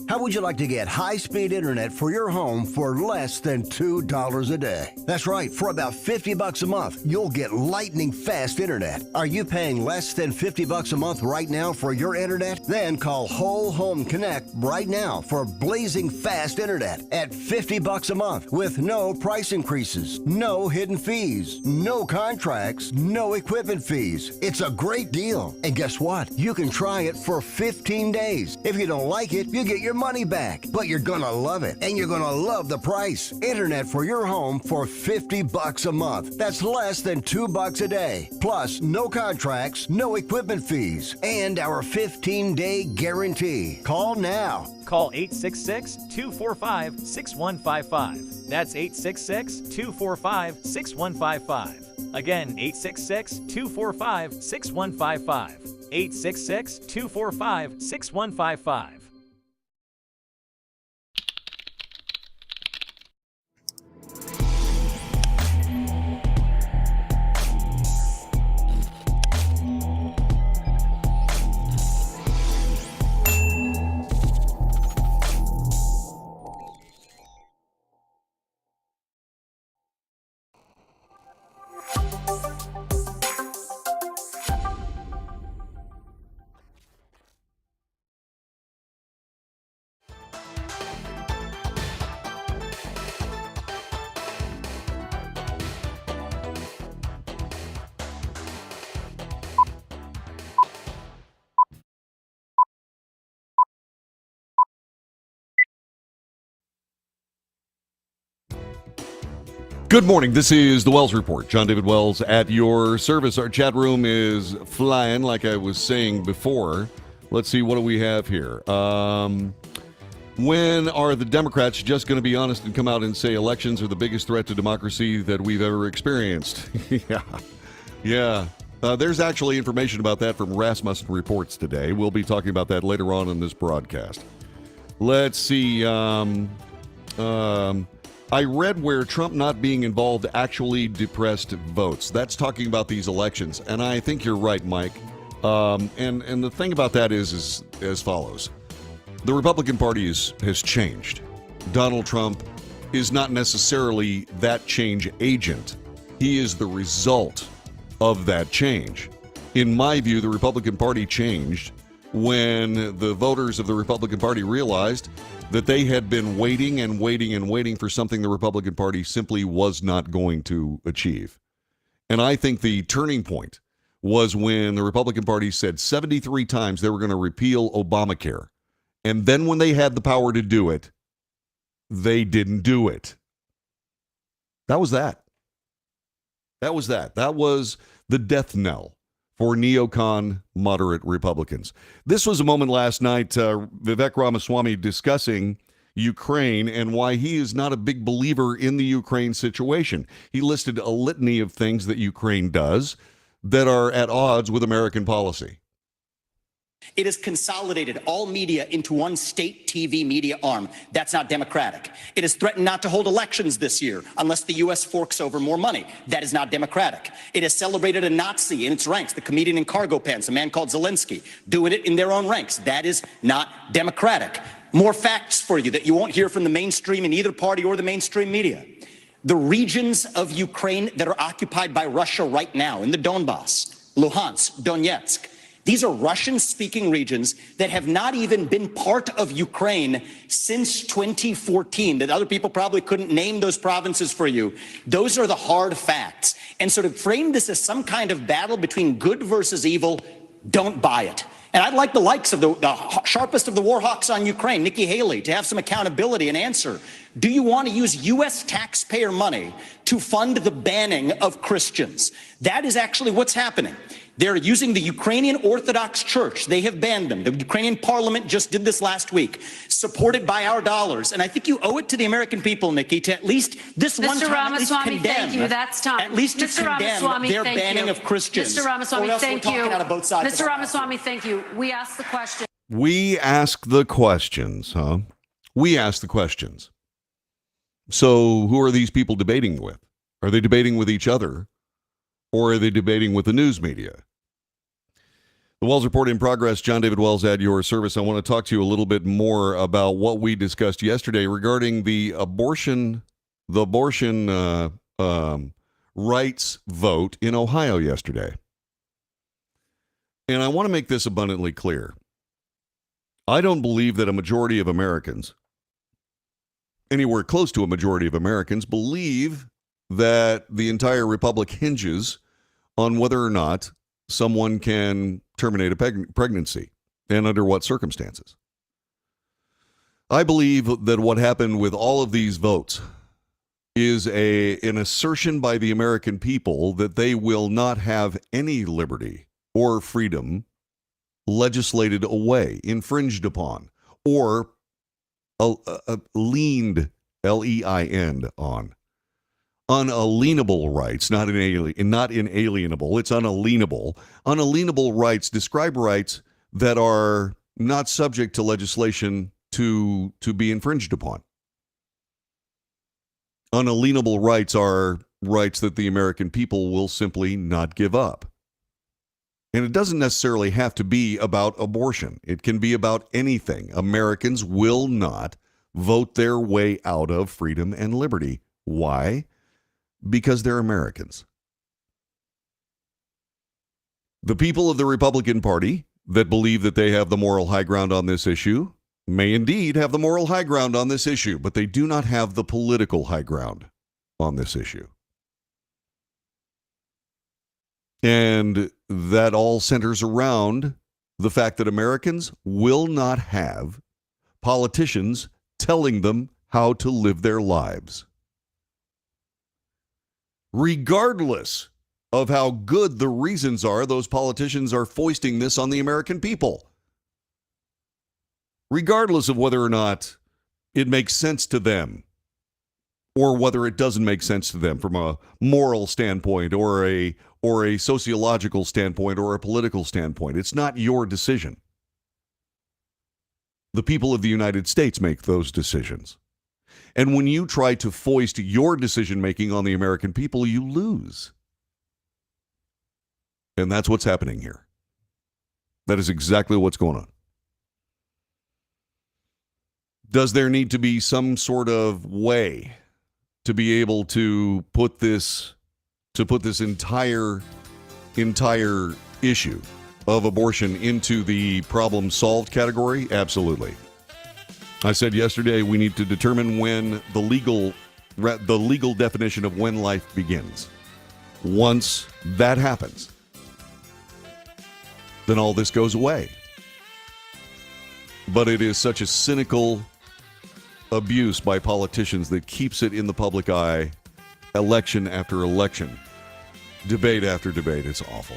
How would you like to get high-speed internet for your home for less than $2 a day? That's right, for about $50 a month, you'll get lightning fast internet. Are you paying less than $50 a month right now for your internet? Then call Whole Home Connect right now for blazing fast internet at $50 a month with no price increases, no hidden fees, no contracts, no equipment fees. It's a great deal. And guess what? You can try it for 15 days. If you don't like it, you get your money back, but you're gonna love it, and you're gonna love the price. Internet for your home for $50 a month. That's less than $2 a day. Plus, no contracts, no equipment fees, and our 15-day guarantee. Call now. Call 866-245-6155. That's 866-245-6155. Again, 866-245-6155. 866-245-6155. Good morning. This is the Wells Report. John David Wells at your service. Our chat room is flying, like I was saying before. Let's see, what do we have here? When are the Democrats just going to be honest and come out and say elections are the biggest threat to democracy that we've ever experienced? Yeah. There's actually information about that from Rasmussen Reports today. We'll be talking about that later on in this broadcast. Let's see. I read where Trump not being involved actually depressed votes. That's talking about these elections, and I think you're right, Mike. And the thing about that is as follows. The Republican Party has changed. Donald Trump is not necessarily that change agent. He is the result of that change. In my view, the Republican Party changed when the voters of the Republican Party realized that they had been waiting and waiting and waiting for something the Republican Party simply was not going to achieve. And I think the turning point was when the Republican Party said 73 times they were going to repeal Obamacare. And then when they had the power to do it, they didn't do it. That was that. That was that. That was the death knell for neocon moderate Republicans. This was a moment last night, Vivek Ramaswamy discussing Ukraine and why he is not a big believer in the Ukraine situation. He listed a litany of things that Ukraine does that are at odds with American policy. It has consolidated all media into one state TV media arm. That's not democratic. It has threatened not to hold elections this year unless the U.S. forks over more money. That is not democratic. It has celebrated a Nazi in its ranks, the comedian in cargo pants, a man called Zelensky, doing it in their own ranks. That is not democratic. More facts for you that you won't hear from the mainstream in either party or the mainstream media. The regions of Ukraine that are occupied by Russia right now in the Donbass, Luhansk, Donetsk, these are Russian-speaking regions that have not even been part of Ukraine since 2014, that other people probably couldn't name those provinces for you. Those are the hard facts. And so to frame this as some kind of battle between good versus evil, don't buy it. And I'd like the likes of the sharpest of the war hawks on Ukraine, Nikki Haley, to have some accountability and answer. Do you want to use U.S. taxpayer money to fund the banning of Christians? That is actually what's happening. They're using the Ukrainian Orthodox Church. They have banned them. The Ukrainian parliament just did this last week, supported by our dollars. And I think you owe it to the American people, Nikki, to at least this one time at least condemn. Thank you. That's time. At least to condemn their banning of Christians. Mr. Ramaswamy, thank you. Mr. Ramaswamy, thank you. We asked the question. We ask the questions, huh? We ask the questions. So who are these people debating with? Are they debating with each other? Or are they debating with the news media? The Wells Report in progress. John David Wells at your service. I want to talk to you a little bit more about what we discussed yesterday regarding the abortion rights vote in Ohio yesterday. And I want to make this abundantly clear. I don't believe that a majority of Americans, anywhere close to a majority of Americans, believe that the entire republic hinges on whether or not someone can terminate a pregnancy and under what circumstances. I believe that what happened with all of these votes is an assertion by the American people that they will not have any liberty or freedom legislated away, infringed upon, or leaned, L-E-I-N, on. Unalienable rights, not inalienable, it's unalienable. Unalienable rights describe rights that are not subject to legislation to be infringed upon. Unalienable rights are rights that the American people will simply not give up. And it doesn't necessarily have to be about abortion. It can be about anything. Americans will not vote their way out of freedom and liberty. Why? Because they're Americans. The people of the Republican Party that believe that they have the moral high ground on this issue may indeed have the moral high ground on this issue, but they do not have the political high ground on this issue. And that all centers around the fact that Americans will not have politicians telling them how to live their lives. Regardless of how good the reasons are, those politicians are foisting this on the American people. Regardless of whether or not it makes sense to them, or whether it doesn't make sense to them from a moral standpoint, or a sociological standpoint, or a political standpoint. It's not your decision. The people of the United States make those decisions. And when you try to foist your decision-making on the American people, you lose. And that's what's happening here. That is exactly what's going on. Does there need to be some sort of way to be able to put this entire issue of abortion into the problem solved category? Absolutely. I said yesterday we need to determine when the legal definition of when life begins. Once that happens, then all this goes away. But it is such a cynical abuse by politicians that keeps it in the public eye, election after election, debate after debate. It's awful.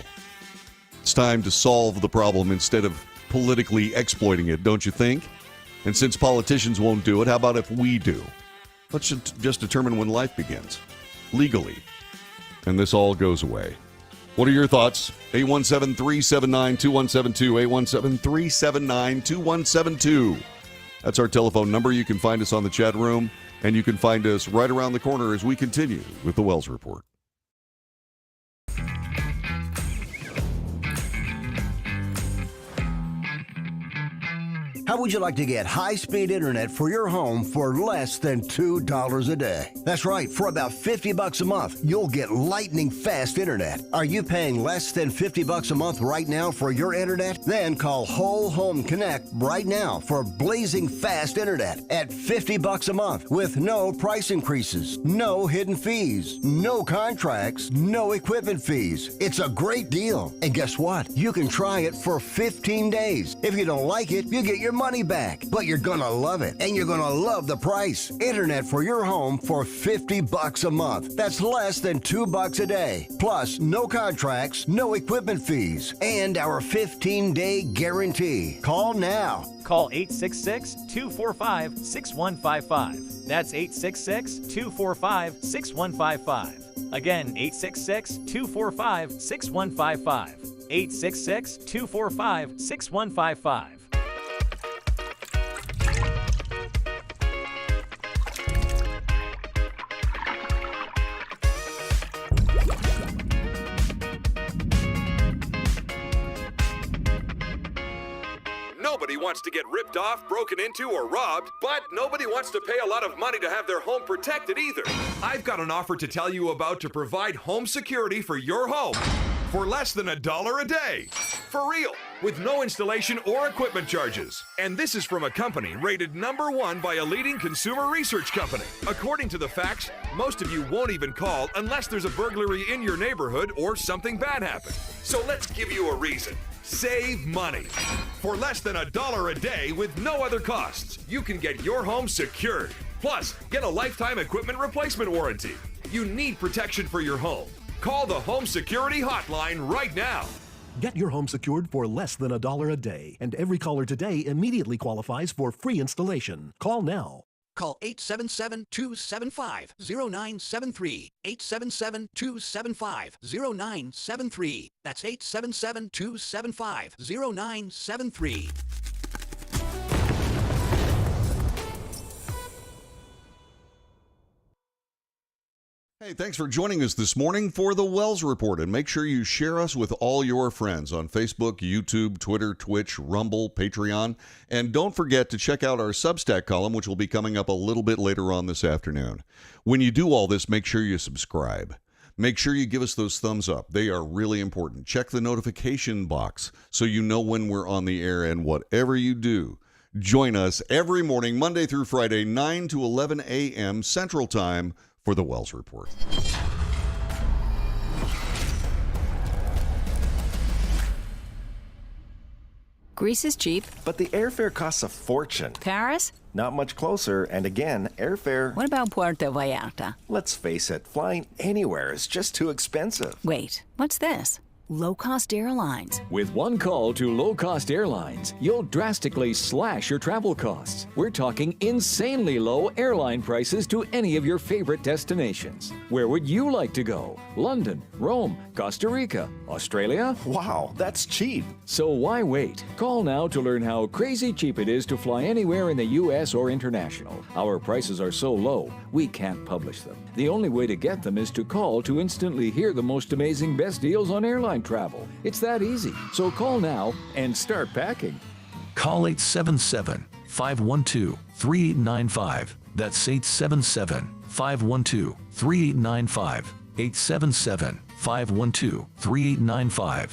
It's time to solve the problem instead of politically exploiting it, don't you think? And since politicians won't do it, how about if we do? Let's just determine when life begins, legally. And this all goes away. What are your thoughts? 817-379-2172, 817-379-2172. That's our telephone number. You can find us on the chat room, and you can find us right around the corner as we continue with the Wells Report. How would you like to get high-speed internet for your home for less than $2 a day? That's right, for about $50 a month, you'll get lightning-fast internet. Are you paying less than $50 a month right now for your internet? Then call Whole Home Connect right now for blazing fast internet at $50 a month with no price increases, no hidden fees, no contracts, no equipment fees. It's a great deal. And guess what? You can try it for 15 days. If you don't like it, you get your money back, but you're gonna love it, and you're gonna love the price. Internet for your home for $50 a month. That's less than $2 a day. Plus, no contracts, no equipment fees, and our 15-day guarantee. Call now. Call 866-245-6155. That's 866-245-6155. Again, 866-245-6155. 866-245-6155. Nobody wants to get ripped off, broken into, or robbed, but nobody wants to pay a lot of money to have their home protected either. I've got an offer to tell you about to provide home security for your home for less than $1 a day. For real, with no installation or equipment charges. And this is from a company rated #1 by a leading consumer research company. According to the facts, most of you won't even call unless there's a burglary in your neighborhood or something bad happened. So let's give you a reason. Save money. For less than $1 a day with no other costs, you can get your home secured. Plus, get a lifetime equipment replacement warranty. You need protection for your home. Call the Home Security Hotline right now. Get your home secured for less than $1 a day, and every caller today immediately qualifies for free installation. Call now. Call 877-275-0973. 877-275-0973. That's 877-275-0973. Hey, thanks for joining us this morning for the Wells Report, and make sure you share us with all your friends on Facebook, YouTube, Twitter, Twitch, Rumble, Patreon, and don't forget to check out our Substack column, which will be coming up a little bit later on this afternoon. When you do all this, make sure you subscribe. Make sure you give us those thumbs up. They are really important. Check the notification box so you know when we're on the air, and whatever you do, join us every morning, Monday through Friday, 9 to 11 a.m. Central Time, for the Wells Report. Greece is cheap. But the airfare costs a fortune. Paris? Not much closer, and again, airfare... What about Puerto Vallarta? Let's face it, flying anywhere is just too expensive. Wait, what's this? Low-cost airlines. With one call to low-cost airlines, you'll drastically slash your travel costs. We're talking insanely low airline prices to any of your favorite destinations. Where would you like to go? London, Rome, Costa Rica, Australia? Wow, that's cheap. So why wait? Call now to learn how crazy cheap it is to fly anywhere in the U.S. or international. Our prices are so low, we can't publish them. The only way to get them is to call to instantly hear the most amazing best deals on airline travel. It's that easy. So call now and start packing. Call 877-512-3895. That's 877-512-3895. 877-512-3895.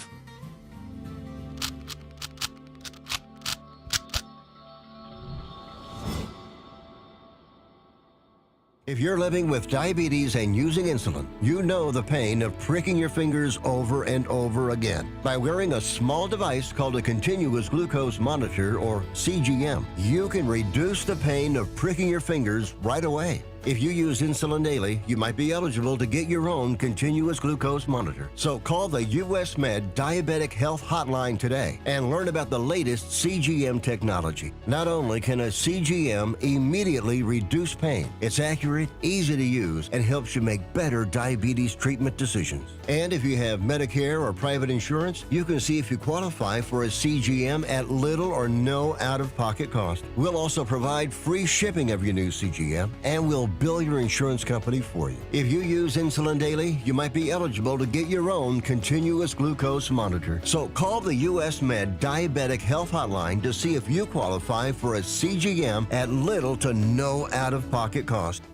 If you're living with diabetes and using insulin, you know the pain of pricking your fingers over and over again. By wearing a small device called a continuous glucose monitor, or CGM, you can reduce the pain of pricking your fingers right away. If you use insulin daily, you might be eligible to get your own continuous glucose monitor. So call the US Med Diabetic Health Hotline today and learn about the latest CGM technology. Not only can a CGM immediately reduce pain, it's accurate, easy to use, and helps you make better diabetes treatment decisions. And if you have Medicare or private insurance, you can see if you qualify for a CGM at little or no out-of-pocket cost. We'll also provide free shipping of your new CGM, and we'll bill your insurance company for you. If you use insulin daily, you might be eligible to get your own continuous glucose monitor. So call the US Med Diabetic Health Hotline to see if you qualify for a CGM at little to no out-of-pocket cost.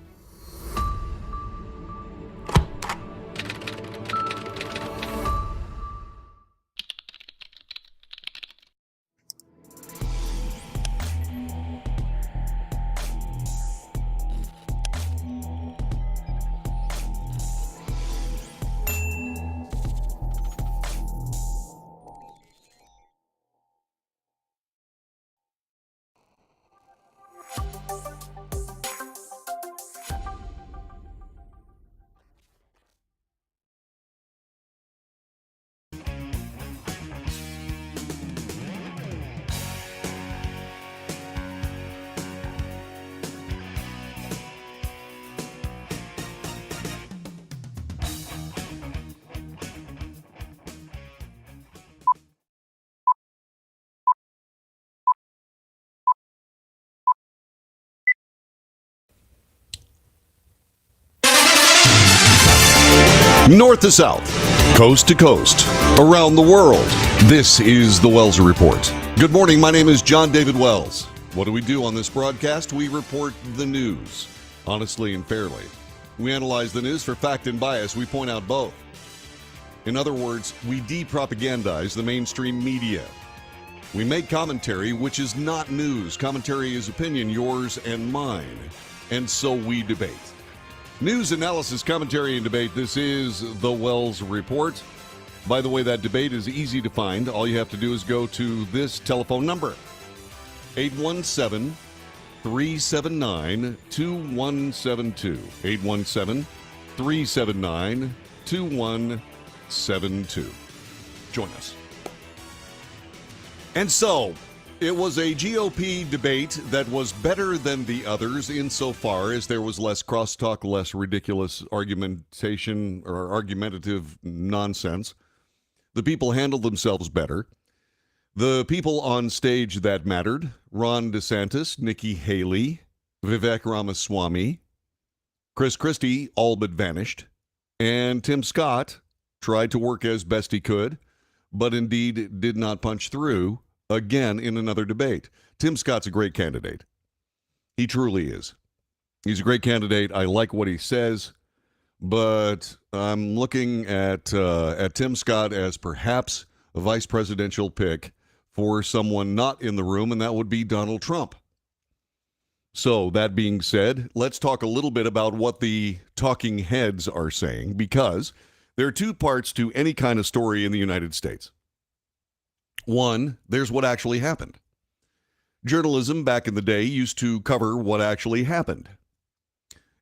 North to south, coast to coast, around the world. This is the Wells Report. Good morning. My name is John David Wells. What do we do on this broadcast? We report the news, honestly and fairly. We analyze the news for fact and bias. We point out both. In other words, we de-propagandize the mainstream media. We make commentary, which is not news. Commentary is opinion, yours and mine. And so we debate. News, analysis, commentary, and debate. This is the Wells Report. By the way, that debate is easy to find. All you have to do is go to this telephone number, 817-379-2172. 817-379-2172. Join us. And so, it was a GOP debate that was better than the others insofar as there was less crosstalk, less ridiculous argumentation or argumentative nonsense. The people handled themselves better. The people on stage that mattered, Ron DeSantis, Nikki Haley, Vivek Ramaswamy, Chris Christie all but vanished, and Tim Scott tried to work as best he could, but indeed did not punch through again in another debate. Tim Scott's a great candidate. He truly is. He's a great candidate. I like what he says, but I'm looking at Tim Scott as perhaps a vice presidential pick for someone not in the room, and that would be Donald Trump. So that being said, let's talk a little bit about what the talking heads are saying, because there are two parts to any kind of story in the United States. One, there's what actually happened. Journalism back in the day used to cover what actually happened.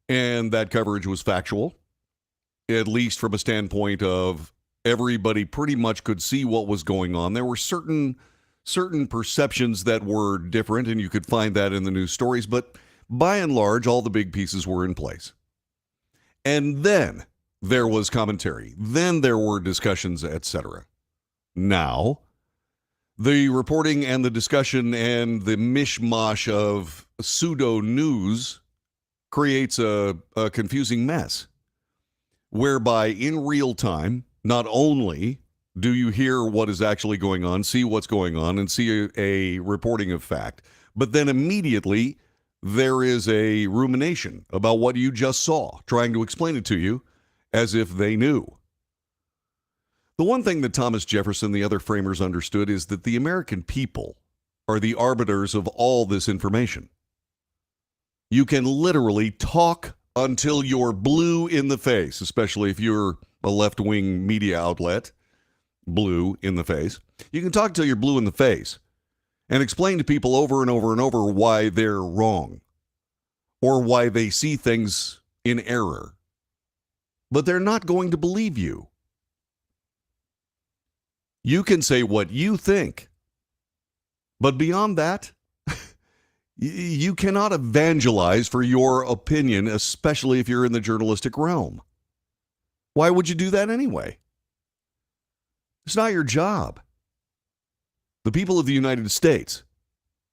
And that coverage was factual, at least from a standpoint of everybody pretty much could see what was going on. There were certain perceptions that were different, and you could find that in the news stories, but by and large, all the big pieces were in place. And then there was commentary. Then there were discussions, etc. Now, the reporting and the discussion and the mishmash of pseudo-news creates a confusing mess, whereby in real time, not only do you hear what is actually going on, see what's going on, and see a reporting of fact, but then immediately there is a rumination about what you just saw, trying to explain it to you as if they knew. The one thing that Thomas Jefferson and the other framers understood is that the American people are the arbiters of all this information. You can literally talk until you're blue in the face, especially if you're a left-wing media outlet, blue in the face. You can talk until you're blue in the face and explain to people over and over and over why they're wrong. or why they see things in error. But they're not going to believe you. You can say what you think. But beyond that, you cannot evangelize for your opinion, especially if you're in the journalistic realm. Why would you do that anyway? It's not your job. The people of the United States,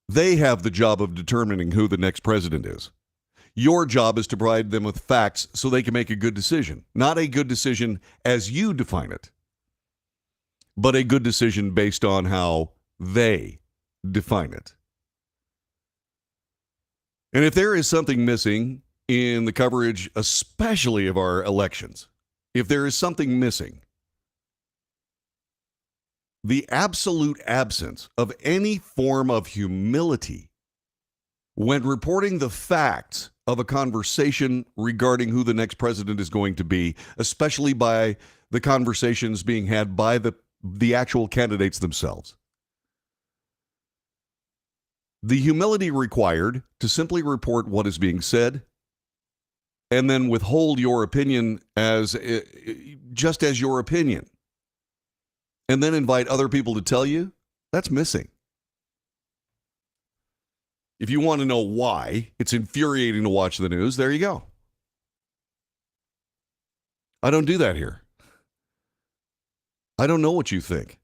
they have the job of determining who the next president is. Your job is to provide them with facts so they can make a good decision. Not a good decision as you define it, but a good decision based on how they define it. And if there is something missing in the coverage, especially of our elections, if there is something missing, the absolute absence of any form of humility when reporting the facts of a conversation regarding who the next president is going to be, especially by the conversations being had by the actual candidates themselves. The humility required to simply report what is being said and then withhold your opinion as just as your opinion and then invite other people to tell you, that's missing. If you want to know why it's infuriating to watch the news, there you go. I don't do that here. I don't know what you think.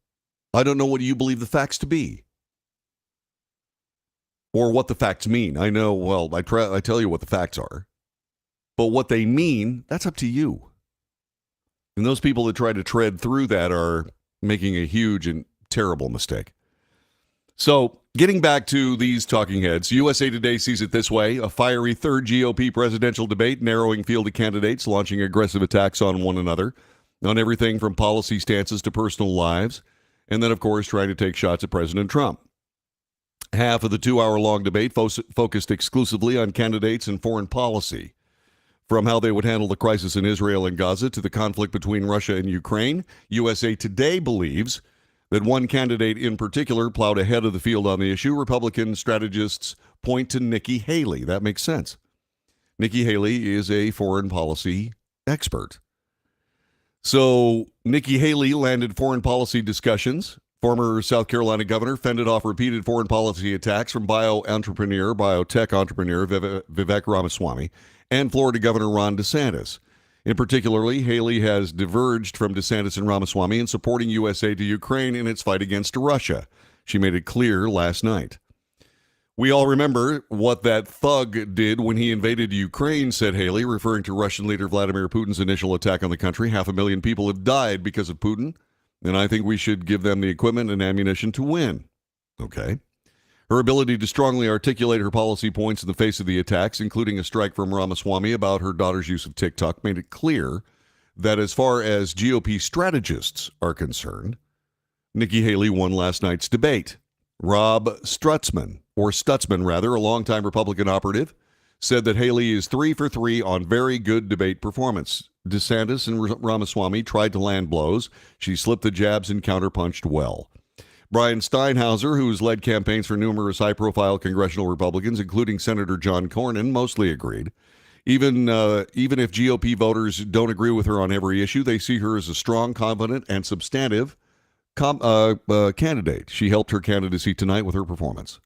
I don't know what you believe the facts to be. Or what the facts mean. I know, well, I tell you what the facts are. But what they mean, that's up to you. And those people that try to tread through that are making a huge and terrible mistake. So, getting back to these talking heads, USA Today sees it this way: a fiery third GOP presidential debate, narrowing field of candidates, launching aggressive attacks on one another, on everything from policy stances to personal lives, and then, of course, trying to take shots at President Trump. Half of the 2-hour-long debate focused exclusively on candidates and foreign policy, from how they would handle the crisis in Israel and Gaza to the conflict between Russia and Ukraine. USA Today believes that one candidate in particular plowed ahead of the field on the issue. Republican strategists point to Nikki Haley. That makes sense. Nikki Haley is a foreign policy expert. So Nikki Haley landed foreign policy discussions. Former South Carolina governor fended off repeated foreign policy attacks from biotech entrepreneur Vivek Ramaswamy and Florida Governor Ron DeSantis. In particularly, Haley has diverged from DeSantis and Ramaswamy in supporting U.S. aid to Ukraine in its fight against Russia. She made it clear last night. We all remember what that thug did when he invaded Ukraine, said Haley, referring to Russian leader Vladimir Putin's initial attack on the country. 500,000 people have died because of Putin, and I think we should give them the equipment and ammunition to win. Okay. Her ability to strongly articulate her policy points in the face of the attacks, including a strike from Ramaswamy about her daughter's use of TikTok, made it clear that as far as GOP strategists are concerned, Nikki Haley won last night's debate. Rob Stutzman, a longtime Republican operative, said that Haley is 3 for 3 on very good debate performance. DeSantis and Ramaswamy tried to land blows. She slipped the jabs and counterpunched well. Brian Steinhauser, who's led campaigns for numerous high-profile congressional Republicans, including Senator John Cornyn, mostly agreed. Even if GOP voters don't agree with her on every issue, they see her as a strong, confident, and substantive candidate. She helped her candidacy tonight with her performance.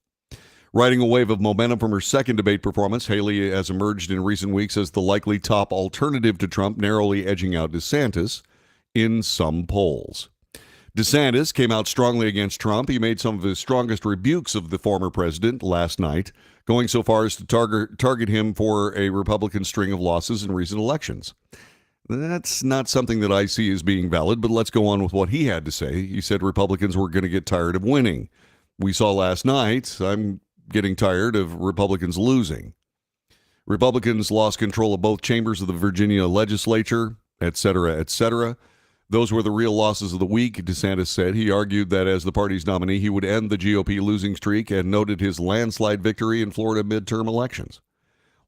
Riding a wave of momentum from her second debate performance, Haley has emerged in recent weeks as the likely top alternative to Trump, narrowly edging out DeSantis in some polls. DeSantis came out strongly against Trump. He made some of his strongest rebukes of the former president last night, going so far as to target him for a Republican string of losses in recent elections. That's not something that I see as being valid, but let's go on with what he had to say. He said Republicans were going to get tired of winning. We saw last night, I'm getting tired of Republicans losing. Republicans lost control of both chambers of the Virginia legislature, et cetera, et cetera. Those were the real losses of the week, DeSantis said. He argued that as the party's nominee, he would end the GOP losing streak and noted his landslide victory in Florida midterm elections.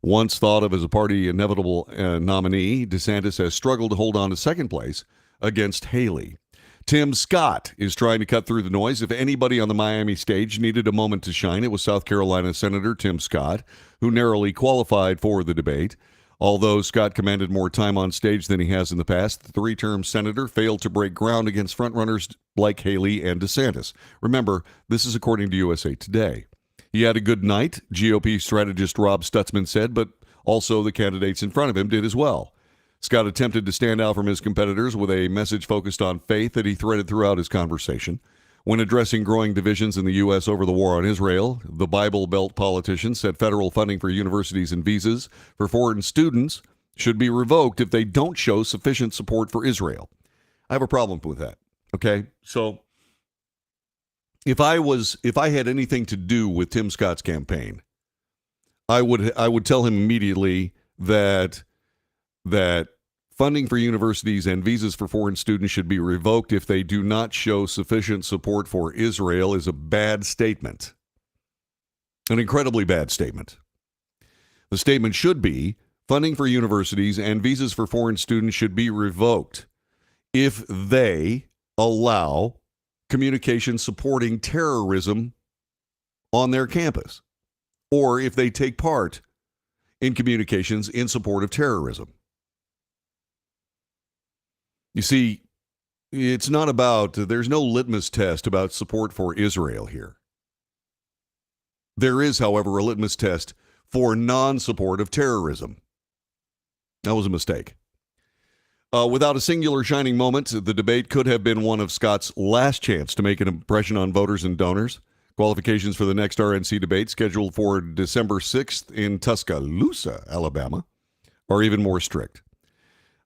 Once thought of as a party inevitable nominee, DeSantis has struggled to hold on to second place against Haley. Tim Scott is trying to cut through the noise. If anybody on the Miami stage needed a moment to shine, it was South Carolina Senator Tim Scott, who narrowly qualified for the debate. Although Scott commanded more time on stage than he has in the past, the three-term senator failed to break ground against frontrunners like Haley and DeSantis. Remember, this is according to USA Today. He had a good night, GOP strategist Rob Stutzman said, but also the candidates in front of him did as well. Scott attempted to stand out from his competitors with a message focused on faith that he threaded throughout his conversation. When addressing growing divisions in the U.S. over the war on Israel, the Bible Belt politician said federal funding for universities and visas for foreign students should be revoked if they don't show sufficient support for Israel. I have a problem with that. Okay, so if I had anything to do with Tim Scott's campaign, I would tell him immediately that funding for universities and visas for foreign students should be revoked if they do not show sufficient support for Israel is a bad statement. An incredibly bad statement. The statement should be funding for universities and visas for foreign students should be revoked if they allow communication supporting terrorism on their campus, or if they take part in communications in support of terrorism. You see, it's not about, there's no litmus test about support for Israel here. There is, however, a litmus test for non-support of terrorism. That was a mistake. Without a singular shining moment, the debate could have been one of Scott's last chance to make an impression on voters and donors. Qualifications for the next RNC debate, scheduled for December 6th in Tuscaloosa, Alabama, are even more strict.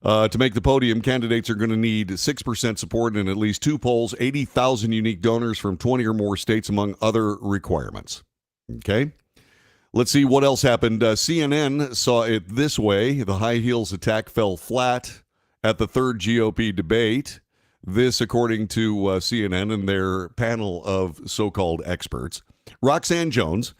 To make the podium, candidates are going to need 6% support in at least 2 polls, 80,000 unique donors from 20 or more states, among other requirements. Okay? Let's see what else happened. CNN saw it this way. The high heels attack fell flat at the third GOP debate. This, according to CNN and their panel of so-called experts. Roxanne Jones,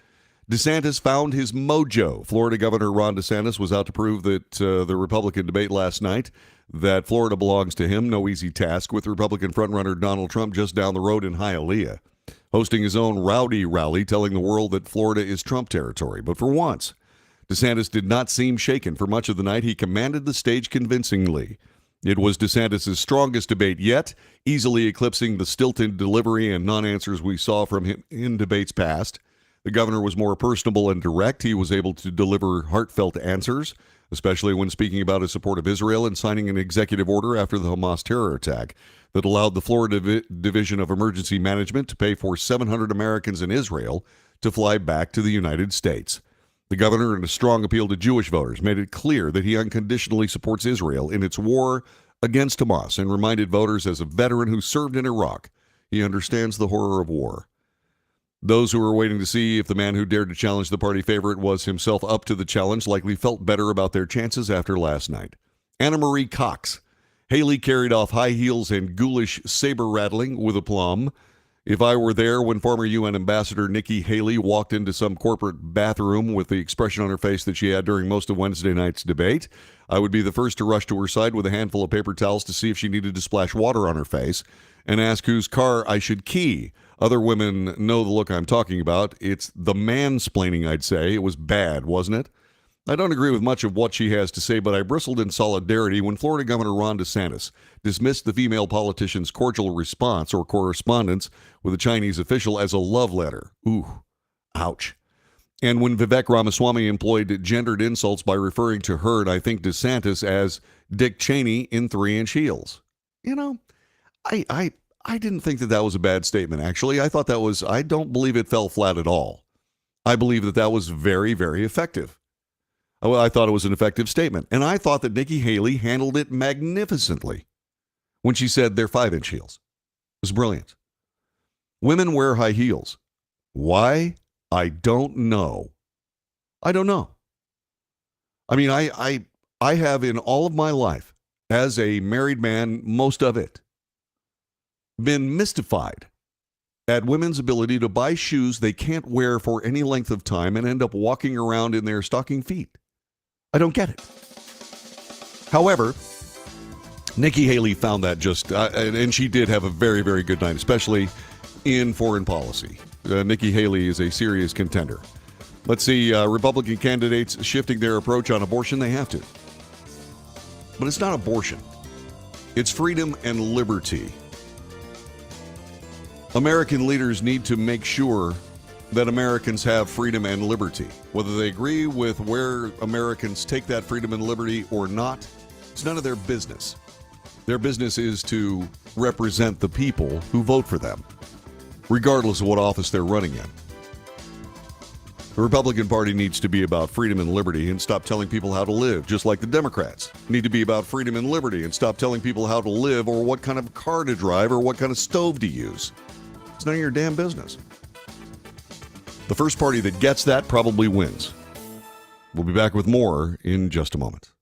DeSantis found his mojo. Florida Governor Ron DeSantis was out to prove that the Republican debate last night, that Florida belongs to him. No easy task with Republican frontrunner Donald Trump just down the road in Hialeah, hosting his own rowdy rally, telling the world that Florida is Trump territory. But for once, DeSantis did not seem shaken. For much of the night, he commanded the stage convincingly. It was DeSantis' strongest debate yet, easily eclipsing the stilted delivery and non-answers we saw from him in debates past. The governor was more personable and direct. He was able to deliver heartfelt answers, especially when speaking about his support of Israel and signing an executive order after the Hamas terror attack that allowed the Florida Division of Emergency Management to pay for 700 Americans in Israel to fly back to the United States. The governor, in a strong appeal to Jewish voters, made it clear that he unconditionally supports Israel in its war against Hamas and reminded voters, as a veteran who served in Iraq, he understands the horror of war. Those who were waiting to see if the man who dared to challenge the party favorite was himself up to the challenge likely felt better about their chances after last night. Anna Marie Cox. Haley carried off high heels and ghoulish saber rattling with aplomb. If I were there when former UN Ambassador Nikki Haley walked into some corporate bathroom with the expression on her face that she had during most of Wednesday night's debate, I would be the first to rush to her side with a handful of paper towels to see if she needed to splash water on her face and ask whose car I should key. Other women know the look I'm talking about. It's the mansplaining, I'd say. It was bad, wasn't it? I don't agree with much of what she has to say, but I bristled in solidarity when Florida Governor Ron DeSantis dismissed the female politician's cordial response or correspondence with a Chinese official as a love letter. Ooh, ouch. And when Vivek Ramaswamy employed gendered insults by referring to her, and I think DeSantis, as Dick Cheney in 3-inch heels. You know, I didn't think that was a bad statement, actually. I don't believe it fell flat at all. I believe that was very, very effective. Well, I thought it was an effective statement. And I thought that Nikki Haley handled it magnificently when she said they're 5-inch heels. It was brilliant. Women wear high heels. Why? I don't know. I don't know. I mean, I have in all of my life, as a married man, most of it, been mystified at women's ability to buy shoes they can't wear for any length of time and end up walking around in their stocking feet. I don't get it. However, Nikki Haley found that and she did have a very, very good night, especially in foreign policy. Nikki Haley is a serious contender. Let's see, Republican candidates shifting their approach on abortion. They have to. But it's not abortion. It's freedom and liberty. American leaders need to make sure that Americans have freedom and liberty. Whether they agree with where Americans take that freedom and liberty or not, it's none of their business. Their business is to represent the people who vote for them, regardless of what office they're running in. The Republican Party needs to be about freedom and liberty and stop telling people how to live, just like the Democrats need to be about freedom and liberty and stop telling people how to live or what kind of car to drive or what kind of stove to use. It's none of your damn business. The first party that gets that probably wins. We'll be back with more in just a moment.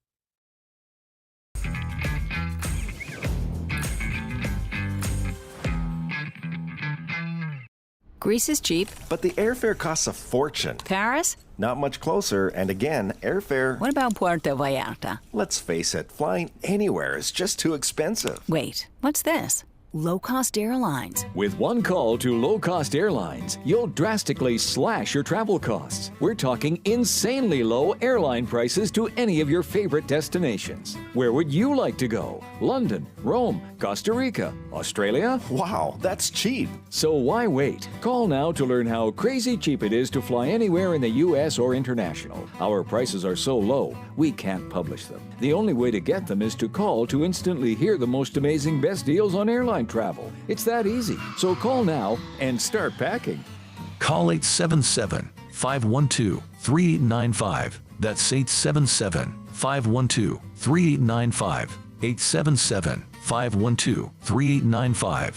Greece is cheap. But the airfare costs a fortune. Paris? Not much closer, and again, airfare... What about Puerto Vallarta? Let's face it, flying anywhere is just too expensive. Wait, what's this? Low-cost airlines. With one call to low-cost airlines, you'll drastically slash your travel costs. We're talking insanely low airline prices to any of your favorite destinations. Where would you like to go? London, Rome, Costa Rica, Australia? Wow, that's cheap. So why wait? Call now to learn how crazy cheap it is to fly anywhere in the U.S. or international. Our prices are so low, we can't publish them. The only way to get them is to call to instantly hear the most amazing best deals on airline travel. It's that easy. So call now and start packing. Call 877-512-3895. That's 877-512-3895. 877-512-3895.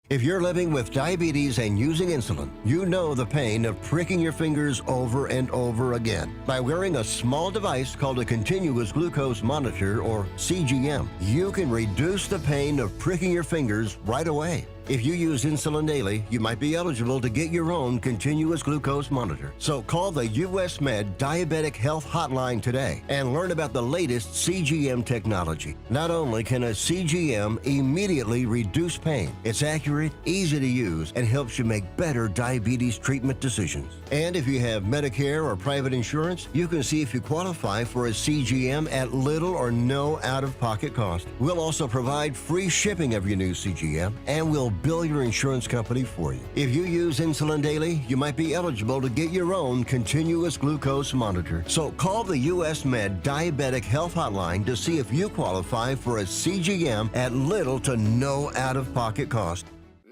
If you're living with diabetes and using insulin, you know the pain of pricking your fingers over and over again. By wearing a small device called a continuous glucose monitor, or CGM, you can reduce the pain of pricking your fingers right away. If you use insulin daily, you might be eligible to get your own continuous glucose monitor. So call the US Med Diabetic Health Hotline today and learn about the latest CGM technology. Not only can a CGM immediately reduce pain, it's accurate, easy to use, and helps you make better diabetes treatment decisions. And if you have Medicare or private insurance, you can see if you qualify for a CGM at little or no out-of-pocket cost. We'll also provide free shipping of your new CGM, and we'll bill your insurance company for you. If you use insulin daily, you might be eligible to get your own continuous glucose monitor. So call the US Med Diabetic Health Hotline to see if you qualify for a CGM at little to no out-of-pocket cost.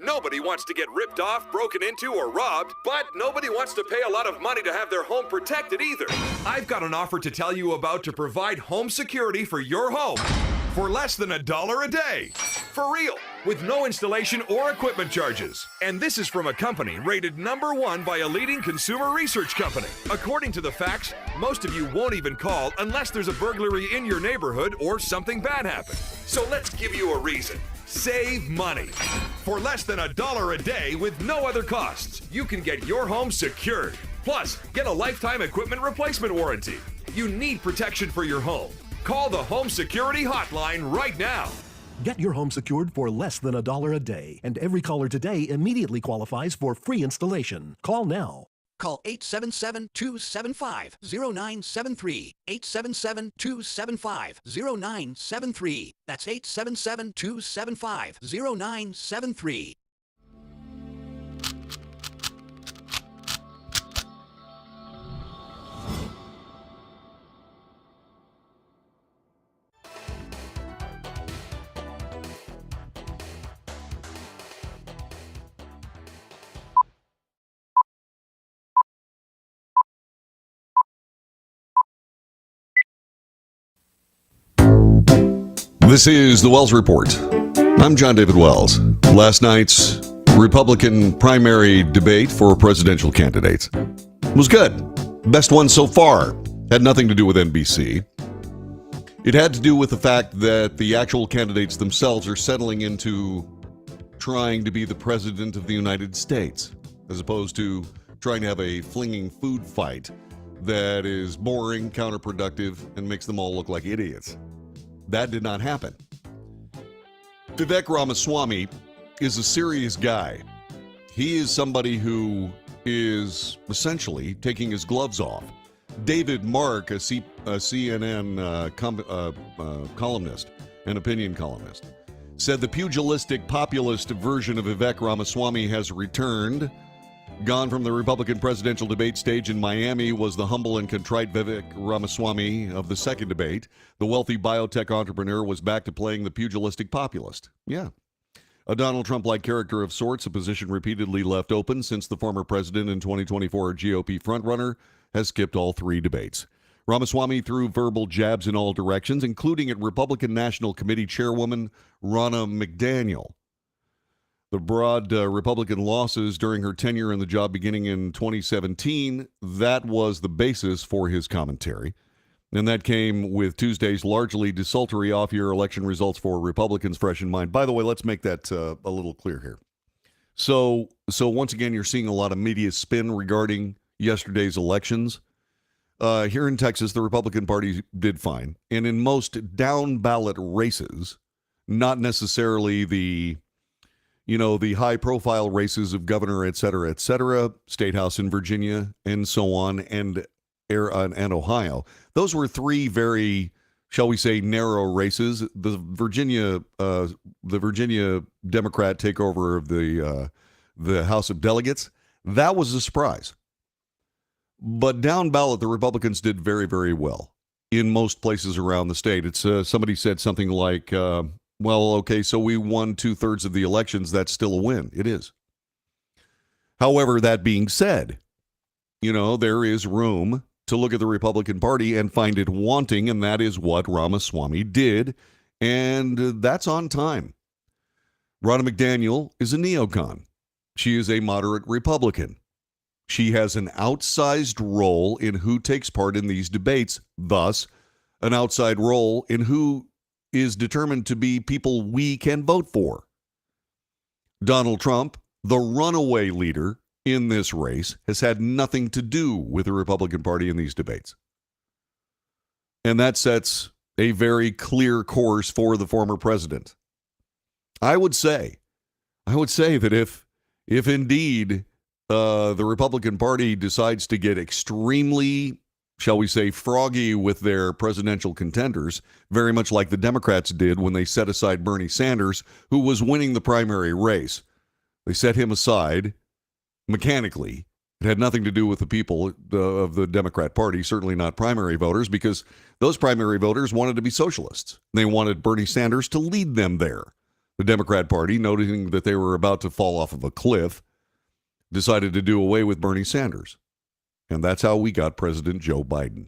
Nobody wants to get ripped off, broken into, or robbed, but nobody wants to pay a lot of money to have their home protected either. I've got an offer to tell you about to provide home security for your home for less than $1 a day. For real, with no installation or equipment charges. And this is from a company rated #1 by a leading consumer research company. According to the facts, most of you won't even call unless there's a burglary in your neighborhood or something bad happened. So let's give you a reason. Save money. For less than $1 a day with no other costs, you can get your home secured. Plus, get a lifetime equipment replacement warranty. You need protection for your home. Call the Home Security Hotline right now. Get your home secured for less than $1 a day, and every caller today immediately qualifies for free installation. Call now. Call 877-275-0973. 877-275-0973. That's 877-275-0973. This is the Wells Report. I'm John David Wells. Last night's Republican primary debate for presidential candidates was good. Best one so far. Had nothing to do with NBC. It had to do with the fact that the actual candidates themselves are settling into trying to be the president of the United States, as opposed to trying to have a flinging food fight that is boring, counterproductive, and makes them all look like idiots. That did not happen. Vivek Ramaswamy is a serious guy. He is somebody who is essentially taking his gloves off. David Mark, a CNN columnist, an opinion columnist, said the pugilistic populist version of Vivek Ramaswamy has returned. Gone from the Republican presidential debate stage in Miami was the humble and contrite Vivek Ramaswamy of the second debate. The wealthy biotech entrepreneur was back to playing the pugilistic populist. Yeah. A Donald Trump-like character of sorts, a position repeatedly left open since the former president and 2024 GOP frontrunner has skipped all three debates. Ramaswamy threw verbal jabs in all directions, including at Republican National Committee Chairwoman Ronna McDaniel. The broad Republican losses during her tenure in the job beginning in 2017, that was the basis for his commentary. And that came with Tuesday's largely desultory off-year election results for Republicans fresh in mind. By the way, let's make that a little clear here. So once again, you're seeing a lot of media spin regarding yesterday's elections. Here in Texas, the Republican Party did fine. And in most down-ballot races, not necessarily the high-profile races of governor, et cetera, state house in Virginia, and so on, and Ohio. Those were three very, shall we say, narrow races. The Virginia Democrat takeover of the House of Delegates, that was a surprise. But down ballot, the Republicans did very, very well in most places around the state. It's somebody said something like, well, okay, so we won 2/3 of the elections. That's still a win. It is. However, that being said, there is room to look at the Republican Party and find it wanting, and that is what Ramaswamy did, and that's on time. Ronna McDaniel is a neocon. She is a moderate Republican. She has an outsized role in who takes part in these debates, thus an outside role in who is determined to be people we can vote for. Donald Trump, the runaway leader in this race, has had nothing to do with the Republican Party in these debates. And that sets a very clear course for the former president. I would say that if indeed the Republican Party decides to get extremely, shall we say, froggy with their presidential contenders, very much like the Democrats did when they set aside Bernie Sanders, who was winning the primary race. They set him aside mechanically. It had nothing to do with the people of the Democrat Party, certainly not primary voters, because those primary voters wanted to be socialists. They wanted Bernie Sanders to lead them there. The Democrat Party, noticing that they were about to fall off of a cliff, decided to do away with Bernie Sanders. And that's how we got President Joe Biden.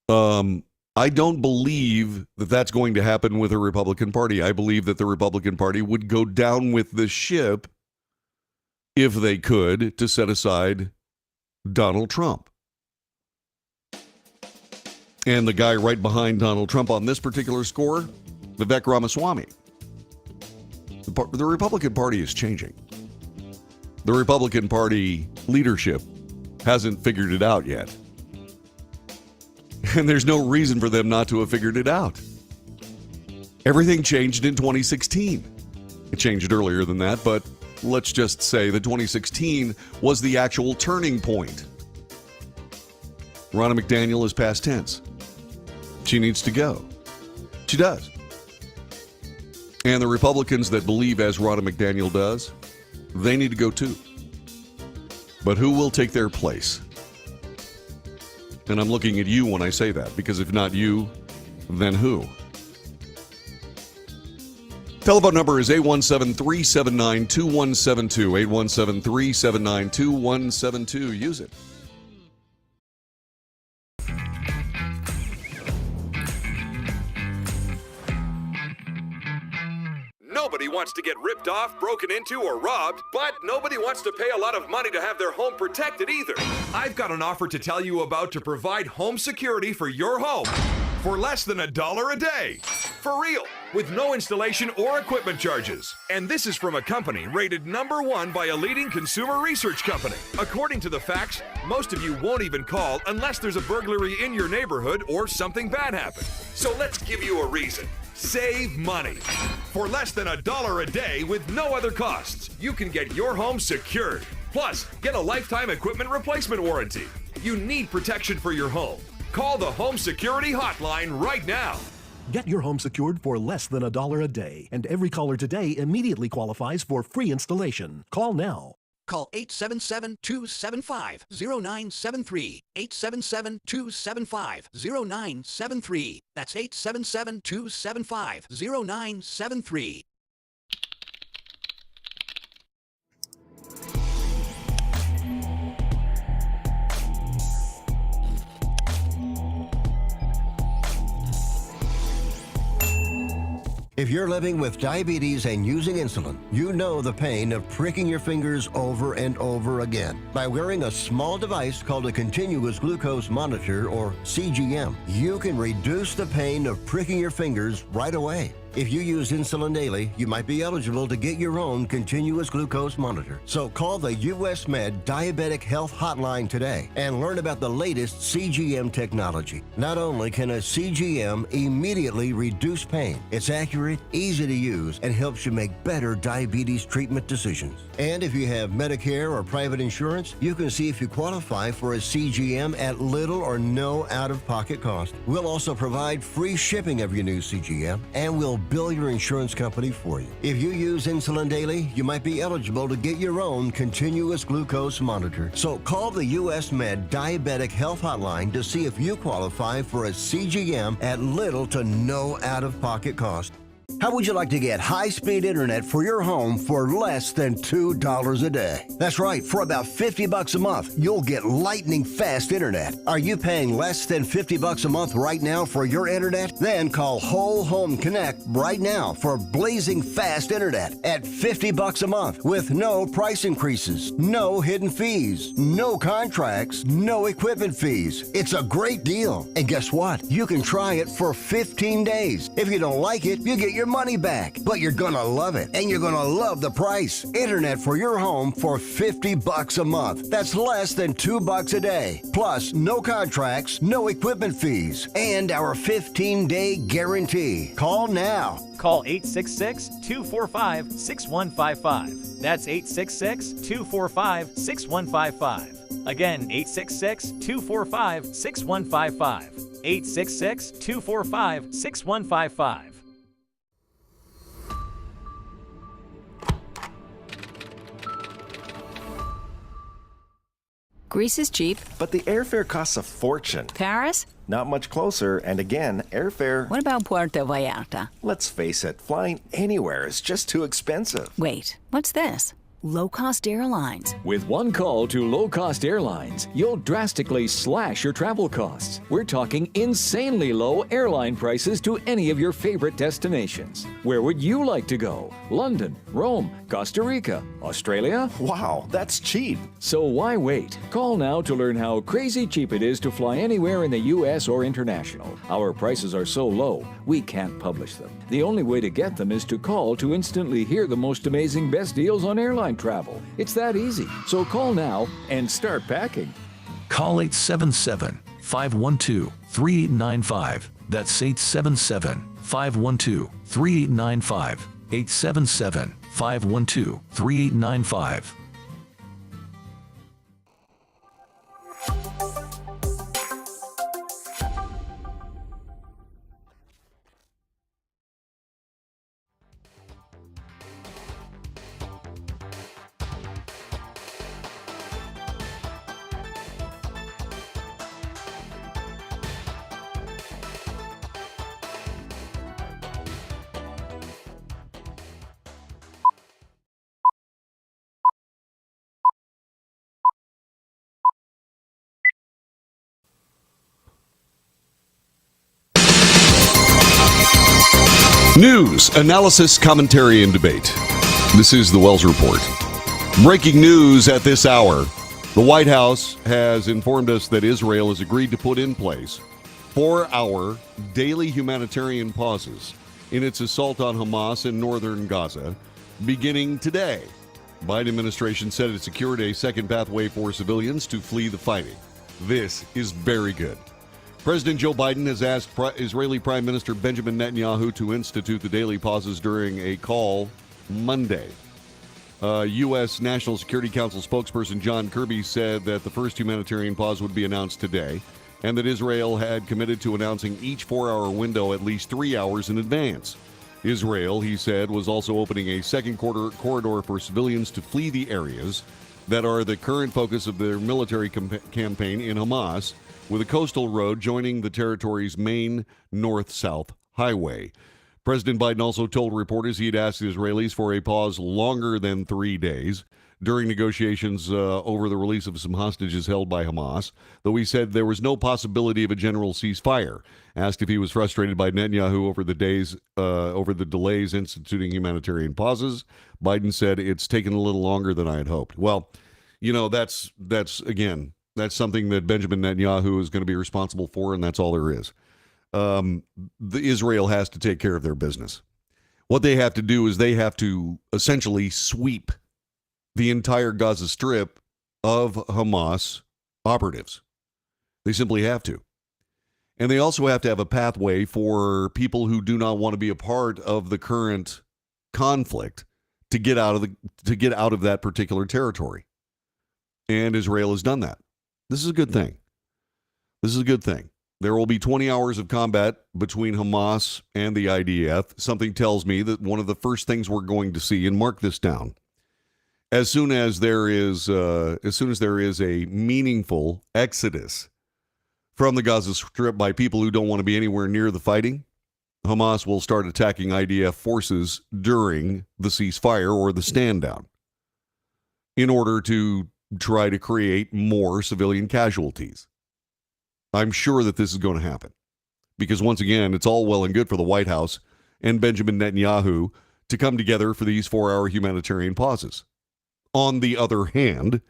I don't believe that that's going to happen with the Republican Party. I believe that the Republican Party would go down with the ship if they could to set aside Donald Trump. And the guy right behind Donald Trump on this particular score, Vivek Ramaswamy. The Republican Party is changing. The Republican Party leadership hasn't figured it out yet. And there's no reason for them not to have figured it out. Everything changed in 2016. It changed earlier than that, but let's just say that 2016 was the actual turning point. Ronna McDaniel is past tense. She needs to go. She does. And the Republicans that believe as Ronna McDaniel does, they need to go too. But who will take their place? And I'm looking at you when I say that, because if not you, then who? Telephone number is 817-379-2172. 817-379-2172. Use it. wants to get ripped off, broken into, or robbed, but nobody wants to pay a lot of money to have their home protected either. I've got an offer to tell you about to provide home security for your home for less than $1 a day. For real, with no installation or equipment charges. And this is from a company rated #1 by a leading consumer research company. According to the facts, most of you won't even call unless there's a burglary in your neighborhood or something bad happened. So let's give you a reason. Save money. For less than $1 a day with no other costs, you can get your home secured. Plus, get a lifetime equipment replacement warranty. You need protection for your home. Call the Home Security Hotline right now. Get your home secured for less than $1 a day, and every caller today immediately qualifies for free installation. Call now. Call 877-275-0973. 877-275-0973. That's 877-275-0973. If you're living with diabetes and using insulin, you know the pain of pricking your fingers over and over again. By wearing a small device called a continuous glucose monitor, or CGM, you can reduce the pain of pricking your fingers right away. If you use insulin daily, you might be eligible to get your own continuous glucose monitor. So call the US Med Diabetic Health Hotline today and learn about the latest CGM technology. Not only can a CGM immediately reduce pain, it's accurate, easy to use, and helps you make better diabetes treatment decisions. And if you have Medicare or private insurance, you can see if you qualify for a CGM at little or no out-of-pocket cost. We'll also provide free shipping of your new CGM, and we'll bill your insurance company for you. If you use insulin daily, you might be eligible to get your own continuous glucose monitor. So call the US Med Diabetic Health Hotline to see if you qualify for a CGM at little to no out-of-pocket cost. How would you like to get high-speed internet for your home for less than $2 a day? That's right, for about $50 a month, you'll get lightning fast internet. Are you paying less than $50 a month right now for your internet? Then call Whole Home Connect right now for blazing fast internet at $50 a month with no price increases, no hidden fees, no contracts, no equipment fees. It's a great deal. And guess what? You can try it for 15 days. If you don't like it, you get your money back, but you're gonna love it, and you're gonna love the price. Internet for your home for $50 a month. That's less than $2 a day. Plus, no contracts, no equipment fees, and our 15-day guarantee. Call now. Call 866-245-6155. That's 866-245-6155. Again, 866-245-6155. 866-245-6155. Greece is cheap. But the airfare costs a fortune. Paris? Not much closer, and again, airfare... What about Puerto Vallarta? Let's face it, flying anywhere is just too expensive. Wait, what's this? Low-cost airlines. With one call to low-cost airlines, you'll drastically slash your travel costs. We're talking insanely low airline prices to any of your favorite destinations. Where would you like to go? London, Rome, Costa Rica, Australia? Wow, that's cheap. So why wait? Call now to learn how crazy cheap it is to fly anywhere in the U.S. or international. Our prices are so low, we can't publish them. The only way to get them is to call to instantly hear the most amazing best deals on airline travel. It's that easy. So call now and start packing. Call 877-512-3895. That's 877-512-3895. 877-512-3895. News, analysis, commentary, and debate. This is the Wells Report. Breaking news at this hour. The White House has informed us that Israel has agreed to put in place 4-hour daily humanitarian pauses in its assault on Hamas in northern Gaza, beginning today. Biden administration said it secured a second pathway for civilians to flee the fighting. This is very good. President Joe Biden has asked Israeli Prime Minister Benjamin Netanyahu to institute the daily pauses during a call Monday. U.S. National Security Council spokesperson John Kirby said that the first humanitarian pause would be announced today, and that Israel had committed to announcing each 4-hour window at least 3 hours in advance. Israel, he said, was also opening a second corridor for civilians to flee the areas that are the current focus of their military campaign in Hamas, with a coastal road joining the territory's main north-south highway. President Biden also told reporters he had asked the Israelis for a pause longer than 3 days during negotiations over the release of some hostages held by Hamas, though he said there was no possibility of a general ceasefire. Asked if he was frustrated by Netanyahu over the delays instituting humanitarian pauses, Biden said it's taken a little longer than I had hoped. Well, you know, that's something that Benjamin Netanyahu is going to be responsible for, and that's all there is. Israel has to take care of their business. What they have to do is they have to essentially sweep the entire Gaza Strip of Hamas operatives. They simply have to. And they also have to have a pathway for people who do not want to be a part of the current conflict to get out of that particular territory. And Israel has done that. This is a good thing. This is a good thing. There will be 20 hours of combat between Hamas and the IDF. Something tells me that one of the first things we're going to see, and mark this down, as soon as there is a meaningful exodus from the Gaza Strip by people who don't want to be anywhere near the fighting, Hamas will start attacking IDF forces during the ceasefire or the stand down in order to try to create more civilian casualties. I'm sure that this is going to happen because, once again, it's all well and good for the White House and Benjamin Netanyahu to come together for these 4-hour humanitarian pauses. On the other hand,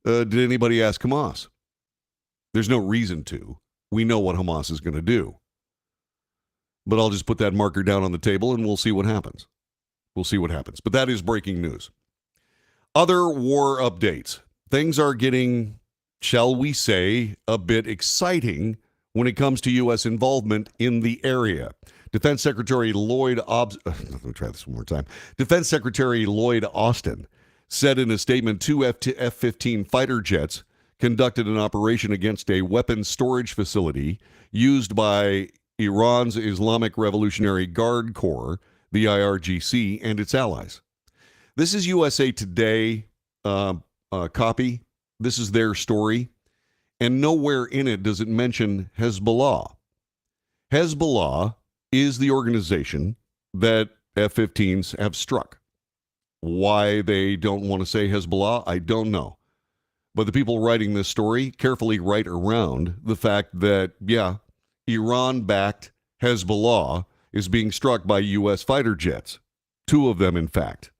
did anybody ask Hamas? There's no reason to. We know what Hamas is going to do. But I'll just put that marker down on the table and we'll see what happens. We'll see what happens. But that is breaking news. Other war updates. Things are getting, shall we say, a bit exciting when it comes to U.S. involvement in the area. Defense Secretary Lloyd Austin said in a statement 2 F-15 fighter jets conducted an operation against a weapons storage facility used by Iran's Islamic Revolutionary Guard Corps, the IRGC, and its allies. This is USA Today copy. This is their story. And nowhere in it does it mention Hezbollah. Hezbollah is the organization that F-15s have struck. Why they don't want to say Hezbollah, I don't know. But the people writing this story carefully write around the fact that, yeah, Iran-backed Hezbollah is being struck by U.S. fighter jets. 2 of them, in fact.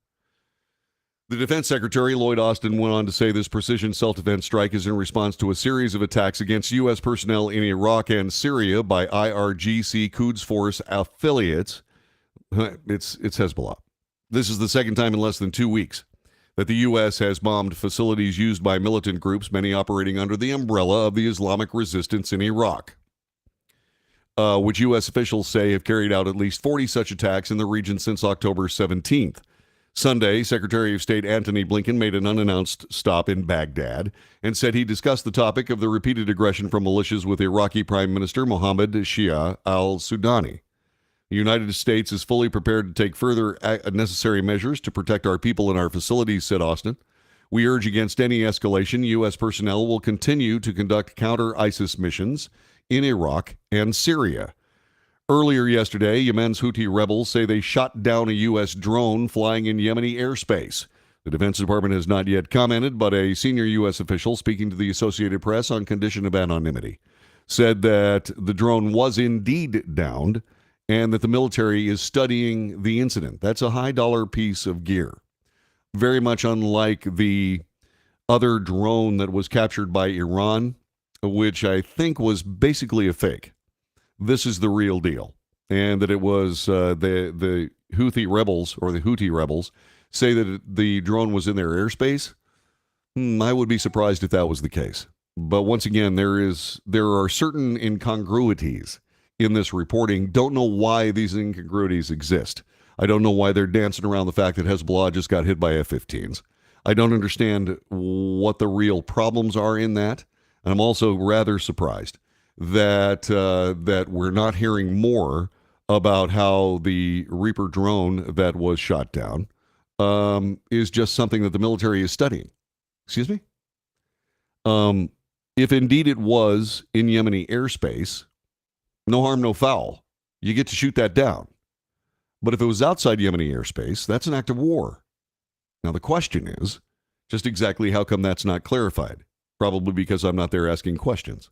The Defense Secretary, Lloyd Austin, went on to say this precision self-defense strike is in response to a series of attacks against U.S. personnel in Iraq and Syria by IRGC Quds Force affiliates. It's Hezbollah. This is the second time in less than 2 weeks that the U.S. has bombed facilities used by militant groups, many operating under the umbrella of the Islamic resistance in Iraq, which U.S. officials say have carried out at least 40 such attacks in the region since October 17th. Sunday, Secretary of State Antony Blinken made an unannounced stop in Baghdad and said he discussed the topic of the repeated aggression from militias with Iraqi Prime Minister Mohammed Shia al-Sudani. The United States is fully prepared to take further necessary measures to protect our people and our facilities, said Austin. We urge against any escalation. U.S. personnel will continue to conduct counter-ISIS missions in Iraq and Syria. Earlier yesterday, Yemen's Houthi rebels say they shot down a U.S. drone flying in Yemeni airspace. The Defense Department has not yet commented, but a senior U.S. official speaking to the Associated Press on condition of anonymity said that the drone was indeed downed and that the military is studying the incident. That's a high-dollar piece of gear, very much unlike the other drone that was captured by Iran, which I think was basically a fake. This is the real deal, and that it was the Houthi rebels, or the Houthi rebels, say that the drone was in their airspace. I would be surprised if that was the case. But once again, there are certain incongruities in this reporting. Don't know why these incongruities exist. I don't know why they're dancing around the fact that Hezbollah just got hit by F-15s. I don't understand what the real problems are in that. And I'm also rather surprised that that we're not hearing more about how the Reaper drone that was shot down is just something that the military is studying. Excuse me? If indeed it was in Yemeni airspace, no harm, no foul. You get to shoot that down. But if it was outside Yemeni airspace, that's an act of war. Now, the question is just exactly how come that's not clarified? Probably because I'm not there asking questions.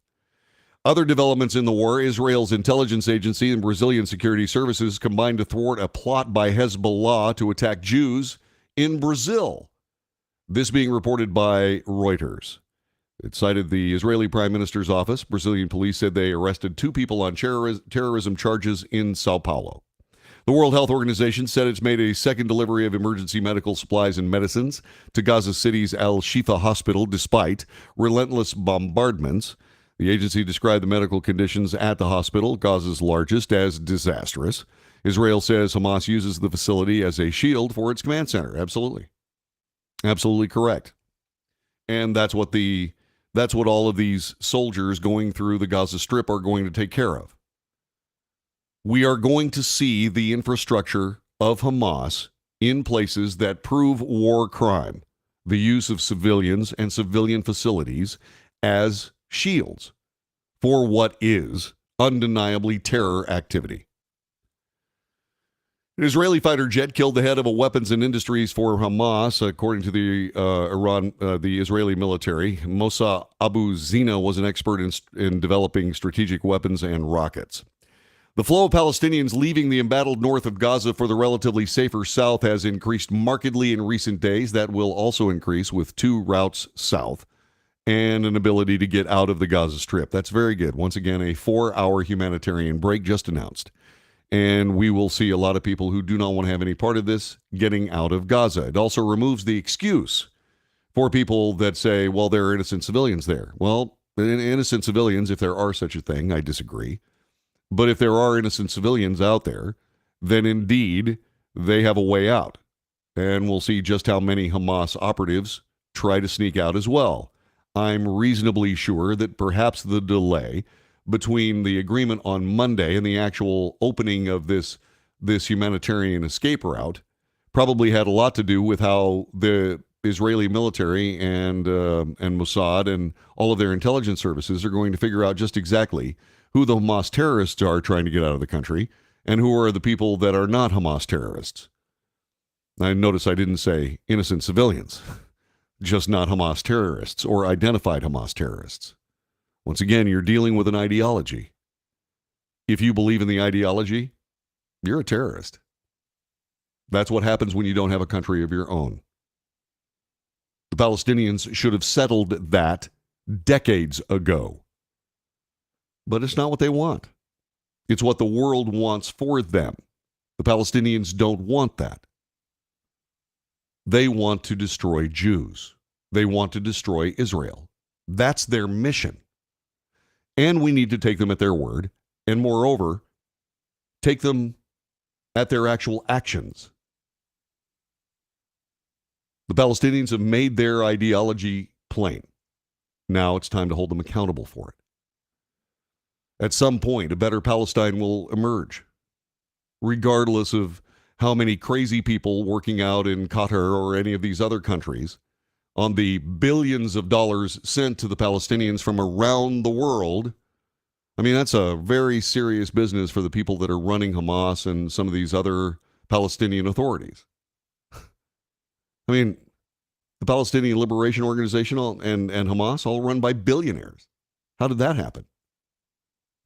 Other developments in the war: Israel's intelligence agency and Brazilian security services combined to thwart a plot by Hezbollah to attack Jews in Brazil. This being reported by Reuters. It cited the Israeli Prime Minister's office. Brazilian police said they arrested 2 people on terrorism charges in Sao Paulo. The World Health Organization said it's made a second delivery of emergency medical supplies and medicines to Gaza City's Al-Shifa hospital despite relentless bombardments. The agency described the medical conditions at the hospital, Gaza's largest, as disastrous. Israel says Hamas uses the facility as a shield for its command center. Absolutely. Absolutely correct. And that's what all of these soldiers going through the Gaza Strip are going to take care of. We are going to see the infrastructure of Hamas in places that prove war crime, the use of civilians and civilian facilities as shields for what is undeniably terror activity. An Israeli fighter jet killed the head of a weapons and industries for Hamas, according to the the Israeli military. Mossa Abu Zina was an expert in developing strategic weapons and rockets. The flow of Palestinians leaving the embattled north of Gaza for the relatively safer south has increased markedly in recent days. That will also increase with 2 routes south and an ability to get out of the Gaza Strip. That's very good. Once again, a 4-hour humanitarian break just announced. And we will see a lot of people who do not want to have any part of this getting out of Gaza. It also removes the excuse for people that say, well, there are innocent civilians there. Well, innocent civilians, if there are such a thing, I disagree. But if there are innocent civilians out there, then indeed they have a way out. And we'll see just how many Hamas operatives try to sneak out as well. I'm reasonably sure that perhaps the delay between the agreement on Monday and the actual opening of this humanitarian escape route probably had a lot to do with how the Israeli military and Mossad and all of their intelligence services are going to figure out just exactly who the Hamas terrorists are trying to get out of the country and who are the people that are not Hamas terrorists. I notice I didn't say innocent civilians, just not Hamas terrorists or identified Hamas terrorists. Once again, you're dealing with an ideology. If you believe in the ideology, you're a terrorist. That's what happens when you don't have a country of your own. The Palestinians should have settled that decades ago. But it's not what they want. It's what the world wants for them. The Palestinians don't want that. They want to destroy Jews. They want to destroy Israel. That's their mission. And we need to take them at their word. And moreover, take them at their actual actions. The Palestinians have made their ideology plain. Now it's time to hold them accountable for it. At some point, a better Palestine will emerge, regardless of how many crazy people working out in Qatar or any of these other countries on the billions of dollars sent to the Palestinians from around the world. I mean, that's a very serious business for the people that are running Hamas and some of these other Palestinian authorities. I mean, the Palestinian Liberation Organization and Hamas all run by billionaires. How did that happen?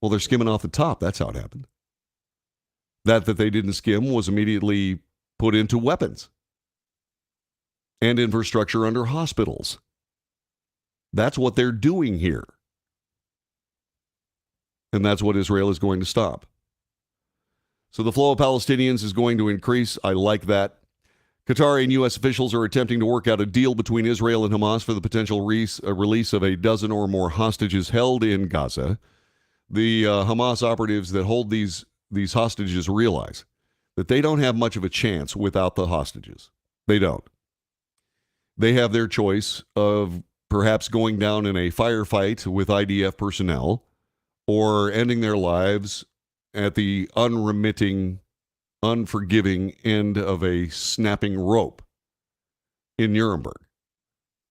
Well, they're skimming off the top. That's how it happened. That they didn't skim was immediately put into weapons and infrastructure under hospitals. That's what they're doing here. And that's what Israel is going to stop. So the flow of Palestinians is going to increase. I like that. Qatari and U.S. officials are attempting to work out a deal between Israel and Hamas for the potential release of a dozen or more hostages held in Gaza. The Hamas operatives that hold these hostages realize that they don't have much of a chance without the hostages. They don't. They have their choice of perhaps going down in a firefight with IDF personnel or ending their lives at the unremitting, unforgiving end of a snapping rope in Nuremberg.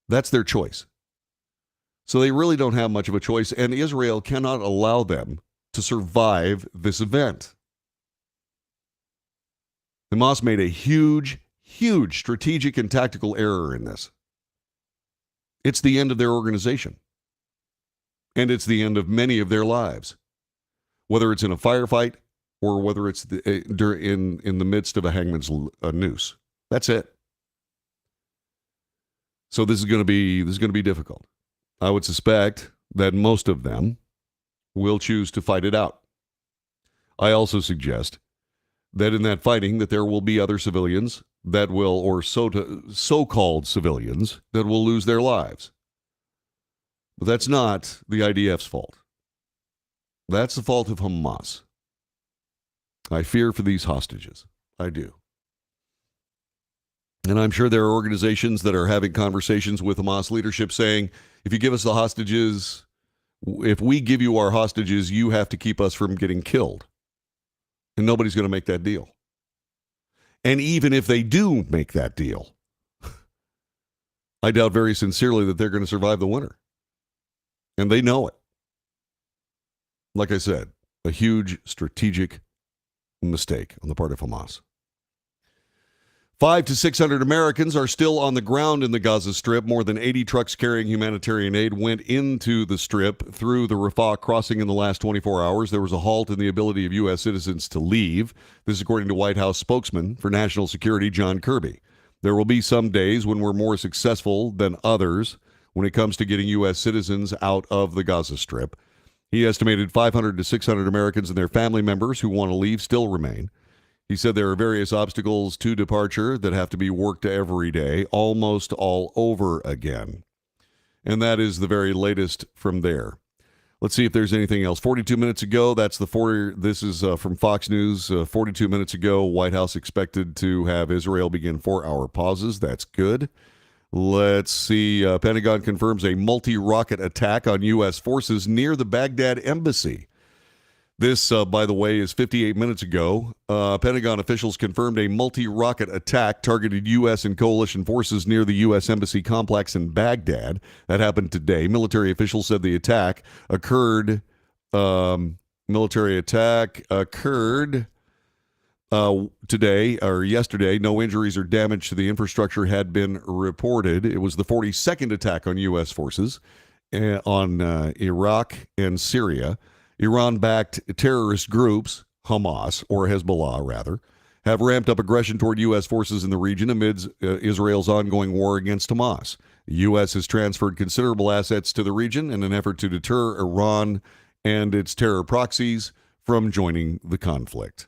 That's their choice. So they really don't have much of a choice, and Israel cannot allow them to survive this event. Hamas made a huge strategic and tactical error in this. It's the end of their organization. And it's the end of many of their lives. Whether it's in a firefight or whether it's in the midst of a hangman's noose. That's it. So this is going to be difficult. I would suspect that most of them will choose to fight it out. I also suggest that in that fighting that there will be other civilians that will, or so-called civilians, that will lose their lives. But that's not the IDF's fault. That's the fault of Hamas. I fear for these hostages. I do. And I'm sure there are organizations that are having conversations with Hamas leadership saying, if you give us the hostages, if we give you our hostages, you have to keep us from getting killed. And nobody's going to make that deal. And even if they do make that deal, I doubt very sincerely that they're going to survive the winter. And they know it. Like I said, a huge strategic mistake on the part of Hamas. 500 to 600 Americans are still on the ground in the Gaza Strip. More than 80 trucks carrying humanitarian aid went into the Strip through the Rafah crossing in the last 24 hours. There was a halt in the ability of U.S. citizens to leave. This is according to White House spokesman for national security, John Kirby. There will be some days when we're more successful than others when it comes to getting U.S. citizens out of the Gaza Strip. He estimated 500 to 600 Americans and their family members who want to leave still remain. He said there are various obstacles to departure that have to be worked every day, almost all over again. And that is the very latest from there. Let's see if there's anything else. 42 minutes ago, this is from Fox News. 42 minutes ago, White House expected to have Israel begin 4-hour pauses. That's good. Let's see. Pentagon confirms a multi-rocket attack on U.S. forces near the Baghdad embassy. This, by the way, is 58 minutes ago. Pentagon officials confirmed a multi-rocket attack targeted U.S. and coalition forces near the U.S. Embassy complex in Baghdad. That happened today. Military officials said the attack occurred. Today or yesterday. No injuries or damage to the infrastructure had been reported. It was the 42nd attack on U.S. forces on Iraq and Syria. Iran-backed terrorist groups, Hamas, or Hezbollah rather, have ramped up aggression toward U.S. forces in the region amidst Israel's ongoing war against Hamas. The U.S. has transferred considerable assets to the region in an effort to deter Iran and its terror proxies from joining the conflict.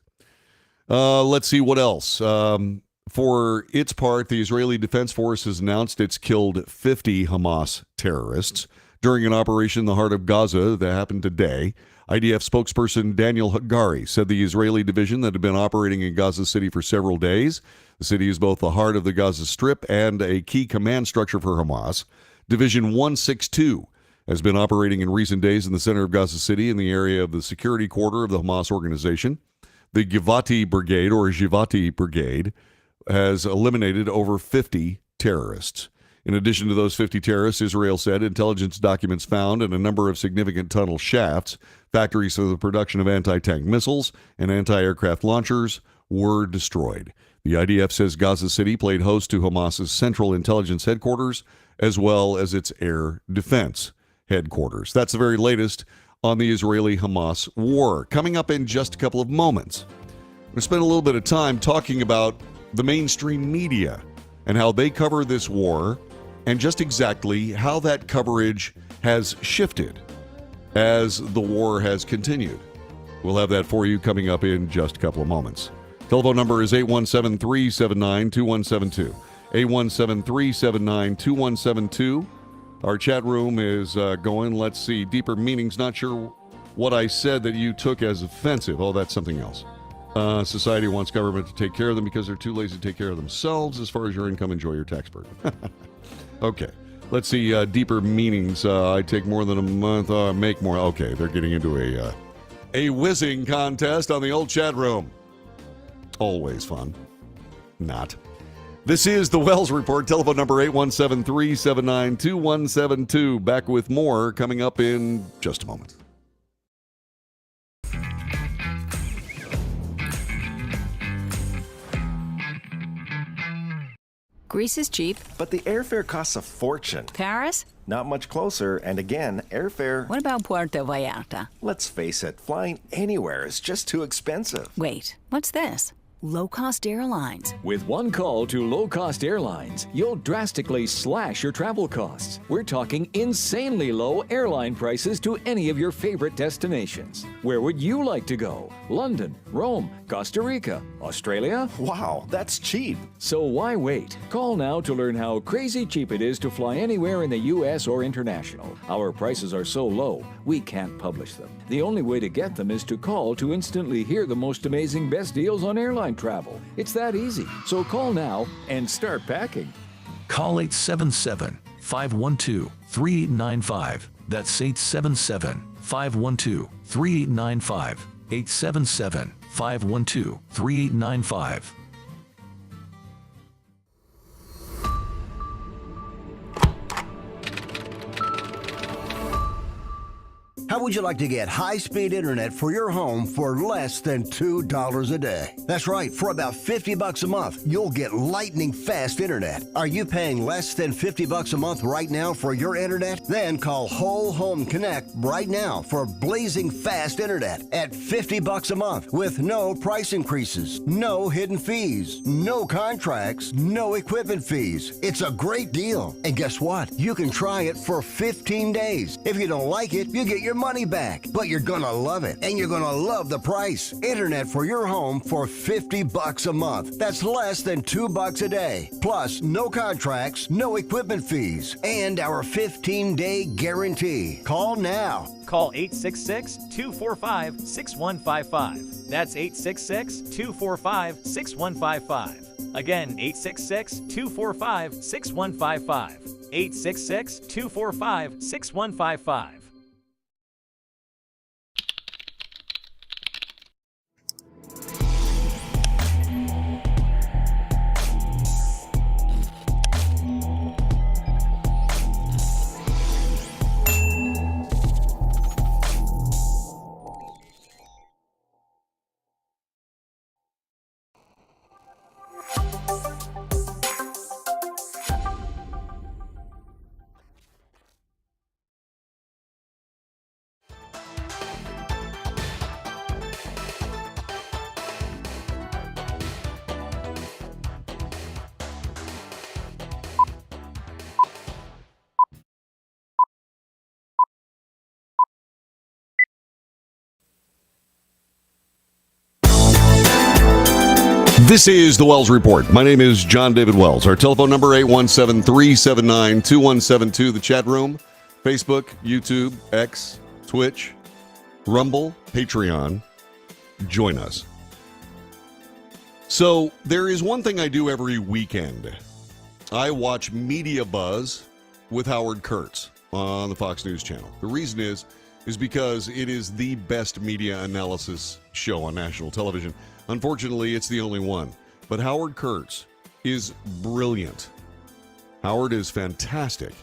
Let's see what else. For its part, the Israeli Defense Force has announced it's killed 50 Hamas terrorists during an operation in the heart of Gaza that happened today. IDF spokesperson Daniel Hagari said the Israeli division that had been operating in Gaza City for several days. The city is both the heart of the Gaza Strip and a key command structure for Hamas. Division 162 has been operating in recent days in the center of Gaza City in the area of the security quarter of the Hamas organization. The Givati Brigade has eliminated over 50 terrorists. In addition to those 50 terrorists, Israel said intelligence documents found in a number of significant tunnel shafts, factories for the production of anti-tank missiles and anti-aircraft launchers, were destroyed. The IDF says Gaza City played host to Hamas's Central Intelligence Headquarters as well as its Air Defense Headquarters. That's the very latest on the Israeli-Hamas war. Coming up in just a couple of moments, going to spend a little bit of time talking about the mainstream media and how they cover this war and just exactly how that coverage has shifted as the war has continued. We'll have that for you coming up in just a couple of moments. Telephone number is 817-379-2172. 817-379-2172. Our chat room is going. Let's see. Deeper meanings. Not sure what I said that you took as offensive. Oh, that's something else. Society wants government to take care of them because they're too lazy to take care of themselves. As far as your income, enjoy your tax burden. Okay. Let's see. Deeper meanings. I take more than a month. Make more. Okay. They're getting into a whizzing contest on the old chat room. Always fun. Not. This is the Wells Report. Telephone number 817-379-2172. Back with more coming up in just a moment. Greece is cheap. But the airfare costs a fortune. Paris? Not much closer, and again, airfare... What about Puerto Vallarta? Let's face it, flying anywhere is just too expensive. Wait, what's this? Low-cost airlines. With one call to low-cost airlines, you'll drastically slash your travel costs. We're talking insanely low airline prices to any of your favorite destinations. Where would you like to go? London, Rome, Costa Rica, Australia? Wow, that's cheap. So why wait? Call now to learn how crazy cheap it is to fly anywhere in the U.S. or international. Our prices are so low, we can't publish them. The only way to get them is to call to instantly hear the most amazing best deals on airline travel. It's that easy. So call now and start packing. Call 877-512-3895. That's 877-512-3895. 877-512-3895. How would you like to get high-speed internet for your home for less than $2 a day? That's right, for about $50 a month, you'll get lightning-fast internet. Are you paying less than $50 a month right now for your internet? Then call Whole Home Connect right now for blazing fast internet at $50 a month with no price increases, no hidden fees, no contracts, no equipment fees. It's a great deal. And guess what? You can try it for 15 days. If you don't like it, you get your money back, but you're gonna love it, and you're gonna love the price. Internet for your home for $50 a month. That's less than $2 a day. Plus, no contracts, no equipment fees, and our 15-day guarantee. Call now. Call 866-245-6155. That's 866-245-6155. Again, 866-245-6155. 866-245-6155. This is the Wells Report. My name is John David Wells. Our telephone number 817-379-2172. The chat room, Facebook, YouTube, X, Twitch, Rumble, Patreon. Join us. So there is one thing I do every weekend. I watch Media Buzz with Howard Kurtz on the Fox News channel. The reason is because it is the best media analysis show on national television. Unfortunately, it's the only one. But Howard Kurtz is brilliant. Howard is fantastic.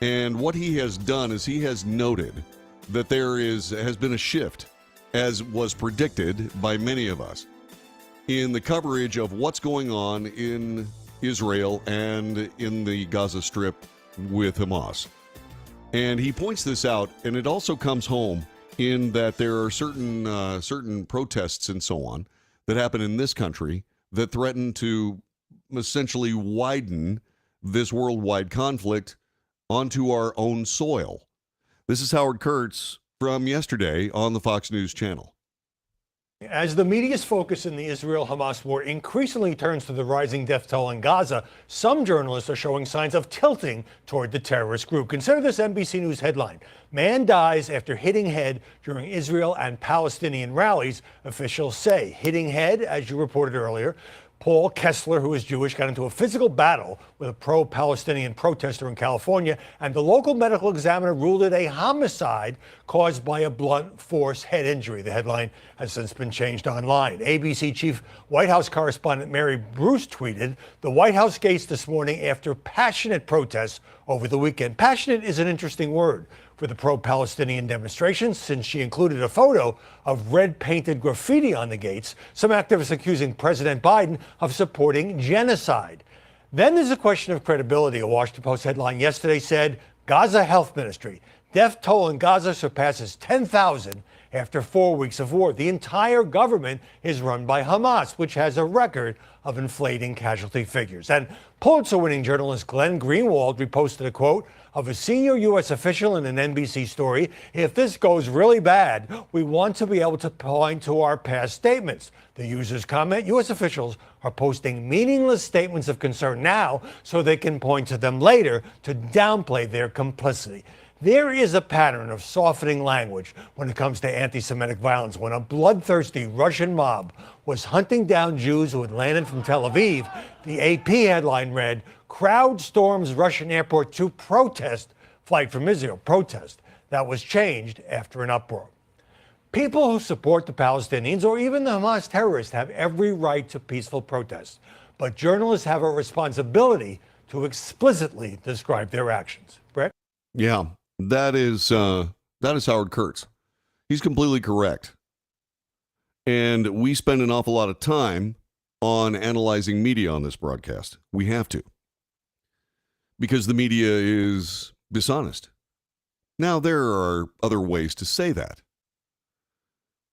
And what he has done is he has noted that there has been a shift, as was predicted by many of us, in the coverage of what's going on in Israel and in the Gaza Strip with Hamas. And he points this out, and it also comes home in that there are certain protests and so on that happen in this country that threaten to essentially widen this worldwide conflict onto our own soil. This is Howard Kurtz from yesterday on the Fox News channel. As the media's focus in the Israel-Hamas war increasingly turns to the rising death toll in Gaza, some journalists are showing signs of tilting toward the terrorist group. Consider this NBC News headline: "Man dies after hitting head during Israel and Palestinian rallies," officials say. Hitting head, as you reported earlier, Paul Kessler, who is Jewish, got into a physical battle with a pro-Palestinian protester in California, and the local medical examiner ruled it a homicide caused by a blunt force head injury. The headline has since been changed online. ABC chief White House correspondent Mary Bruce tweeted, "The White House gates this morning after passionate protests over the weekend." Passionate is an interesting word for the pro-Palestinian demonstrations, since she included a photo of red-painted graffiti on the gates, some activists accusing President Biden of supporting genocide. Then there's a question of credibility. A Washington Post headline yesterday said, "Gaza Health Ministry. Death toll in Gaza surpasses 10,000 after 4 weeks of war." The entire government is run by Hamas, which has a record of inflating casualty figures. And Pulitzer-winning journalist Glenn Greenwald reposted a quote of a senior U.S. official in an NBC story: "If this goes really bad, we want to be able to point to our past statements." The user's comment: "U.S. officials are posting meaningless statements of concern now so they can point to them later to downplay their complicity." There is a pattern of softening language when it comes to anti-Semitic violence. When a bloodthirsty Russian mob was hunting down Jews who had landed from Tel Aviv, the AP headline read, "Crowd storms Russian airport to protest flight from Israel." Protest. That was changed after an uproar. People who support the Palestinians or even the Hamas terrorists have every right to peaceful protest, but journalists have a responsibility to explicitly describe their actions. Brett? Yeah, that is Howard Kurtz. He's completely correct. And we spend an awful lot of time on analyzing media on this broadcast. We have to, because the media is dishonest. Now, there are other ways to say that.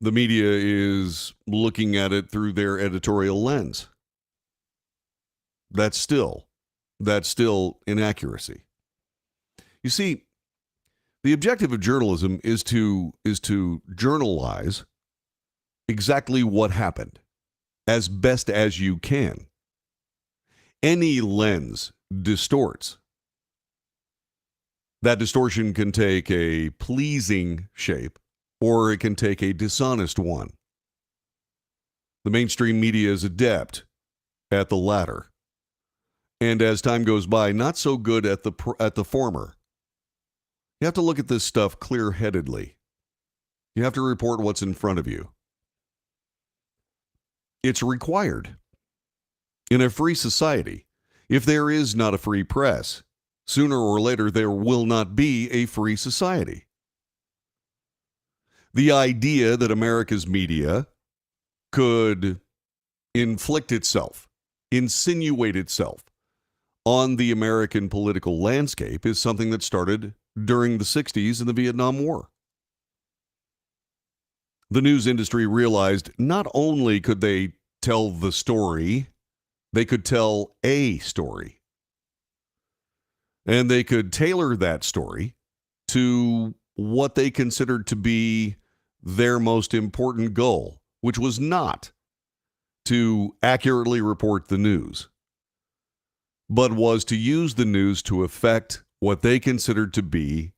The media is looking at it through their editorial lens. That's still inaccuracy. You see, the objective of journalism is to journalize exactly what happened as best as you can. Any lens distorts. That distortion can take a pleasing shape, or it can take a dishonest one. The mainstream media is adept at the latter, and as time goes by, not so good at the former. You have to look at this stuff clear-headedly. You have to report what's in front of you. It's required. In a free society, if there is not a free press, sooner or later there will not be a free society. The idea that America's media could inflict itself, insinuate itself on the American political landscape is something that started during the 60s in the Vietnam War. The news industry realized not only could they tell the story, they could tell a story. And they could tailor that story to what they considered to be their most important goal, which was not to accurately report the news, but was to use the news to affect what they considered to be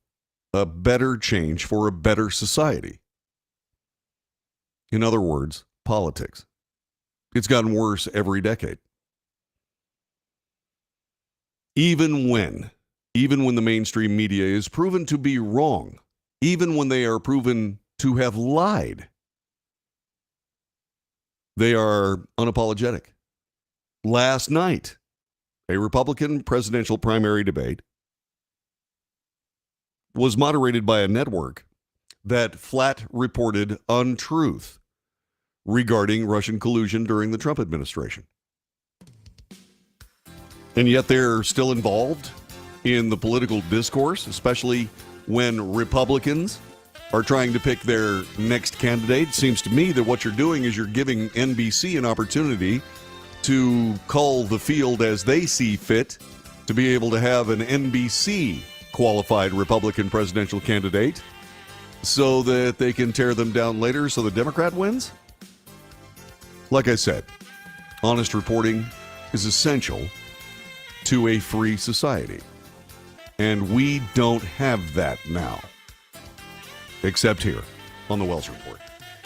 a better change for a better society. In other words, politics. It's gotten worse every decade. Even when the mainstream media is proven to be wrong, even when they are proven to have lied, they are unapologetic. Last night, a Republican presidential primary debate was moderated by a network that flat reported untruth regarding Russian collusion during the Trump administration. And yet they're still involved in the political discourse, especially when Republicans are trying to pick their next candidate. It seems to me that what you're doing is you're giving NBC an opportunity to call the field as they see fit, to be able to have an NBC qualified Republican presidential candidate so that they can tear them down later so the Democrat wins? Like I said, honest reporting is essential to a free society. And we don't have that now, except here on the Wells Report.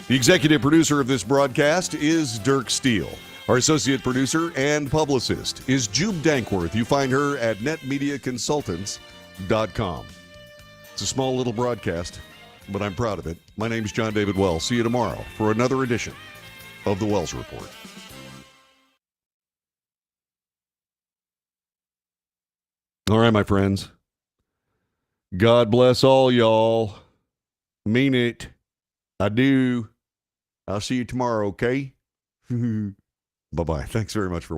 The executive producer of this broadcast is Dirk Steele. Our associate producer and publicist is Jube Dankworth. You find her at netmediaconsultants.com. It's a small little broadcast, but I'm proud of it. My name's John David Wells. See you tomorrow for another edition of the Wells Report. All right, my friends. God bless all y'all. Mean it. I do. I'll see you tomorrow, okay? Bye-bye. Thanks very much for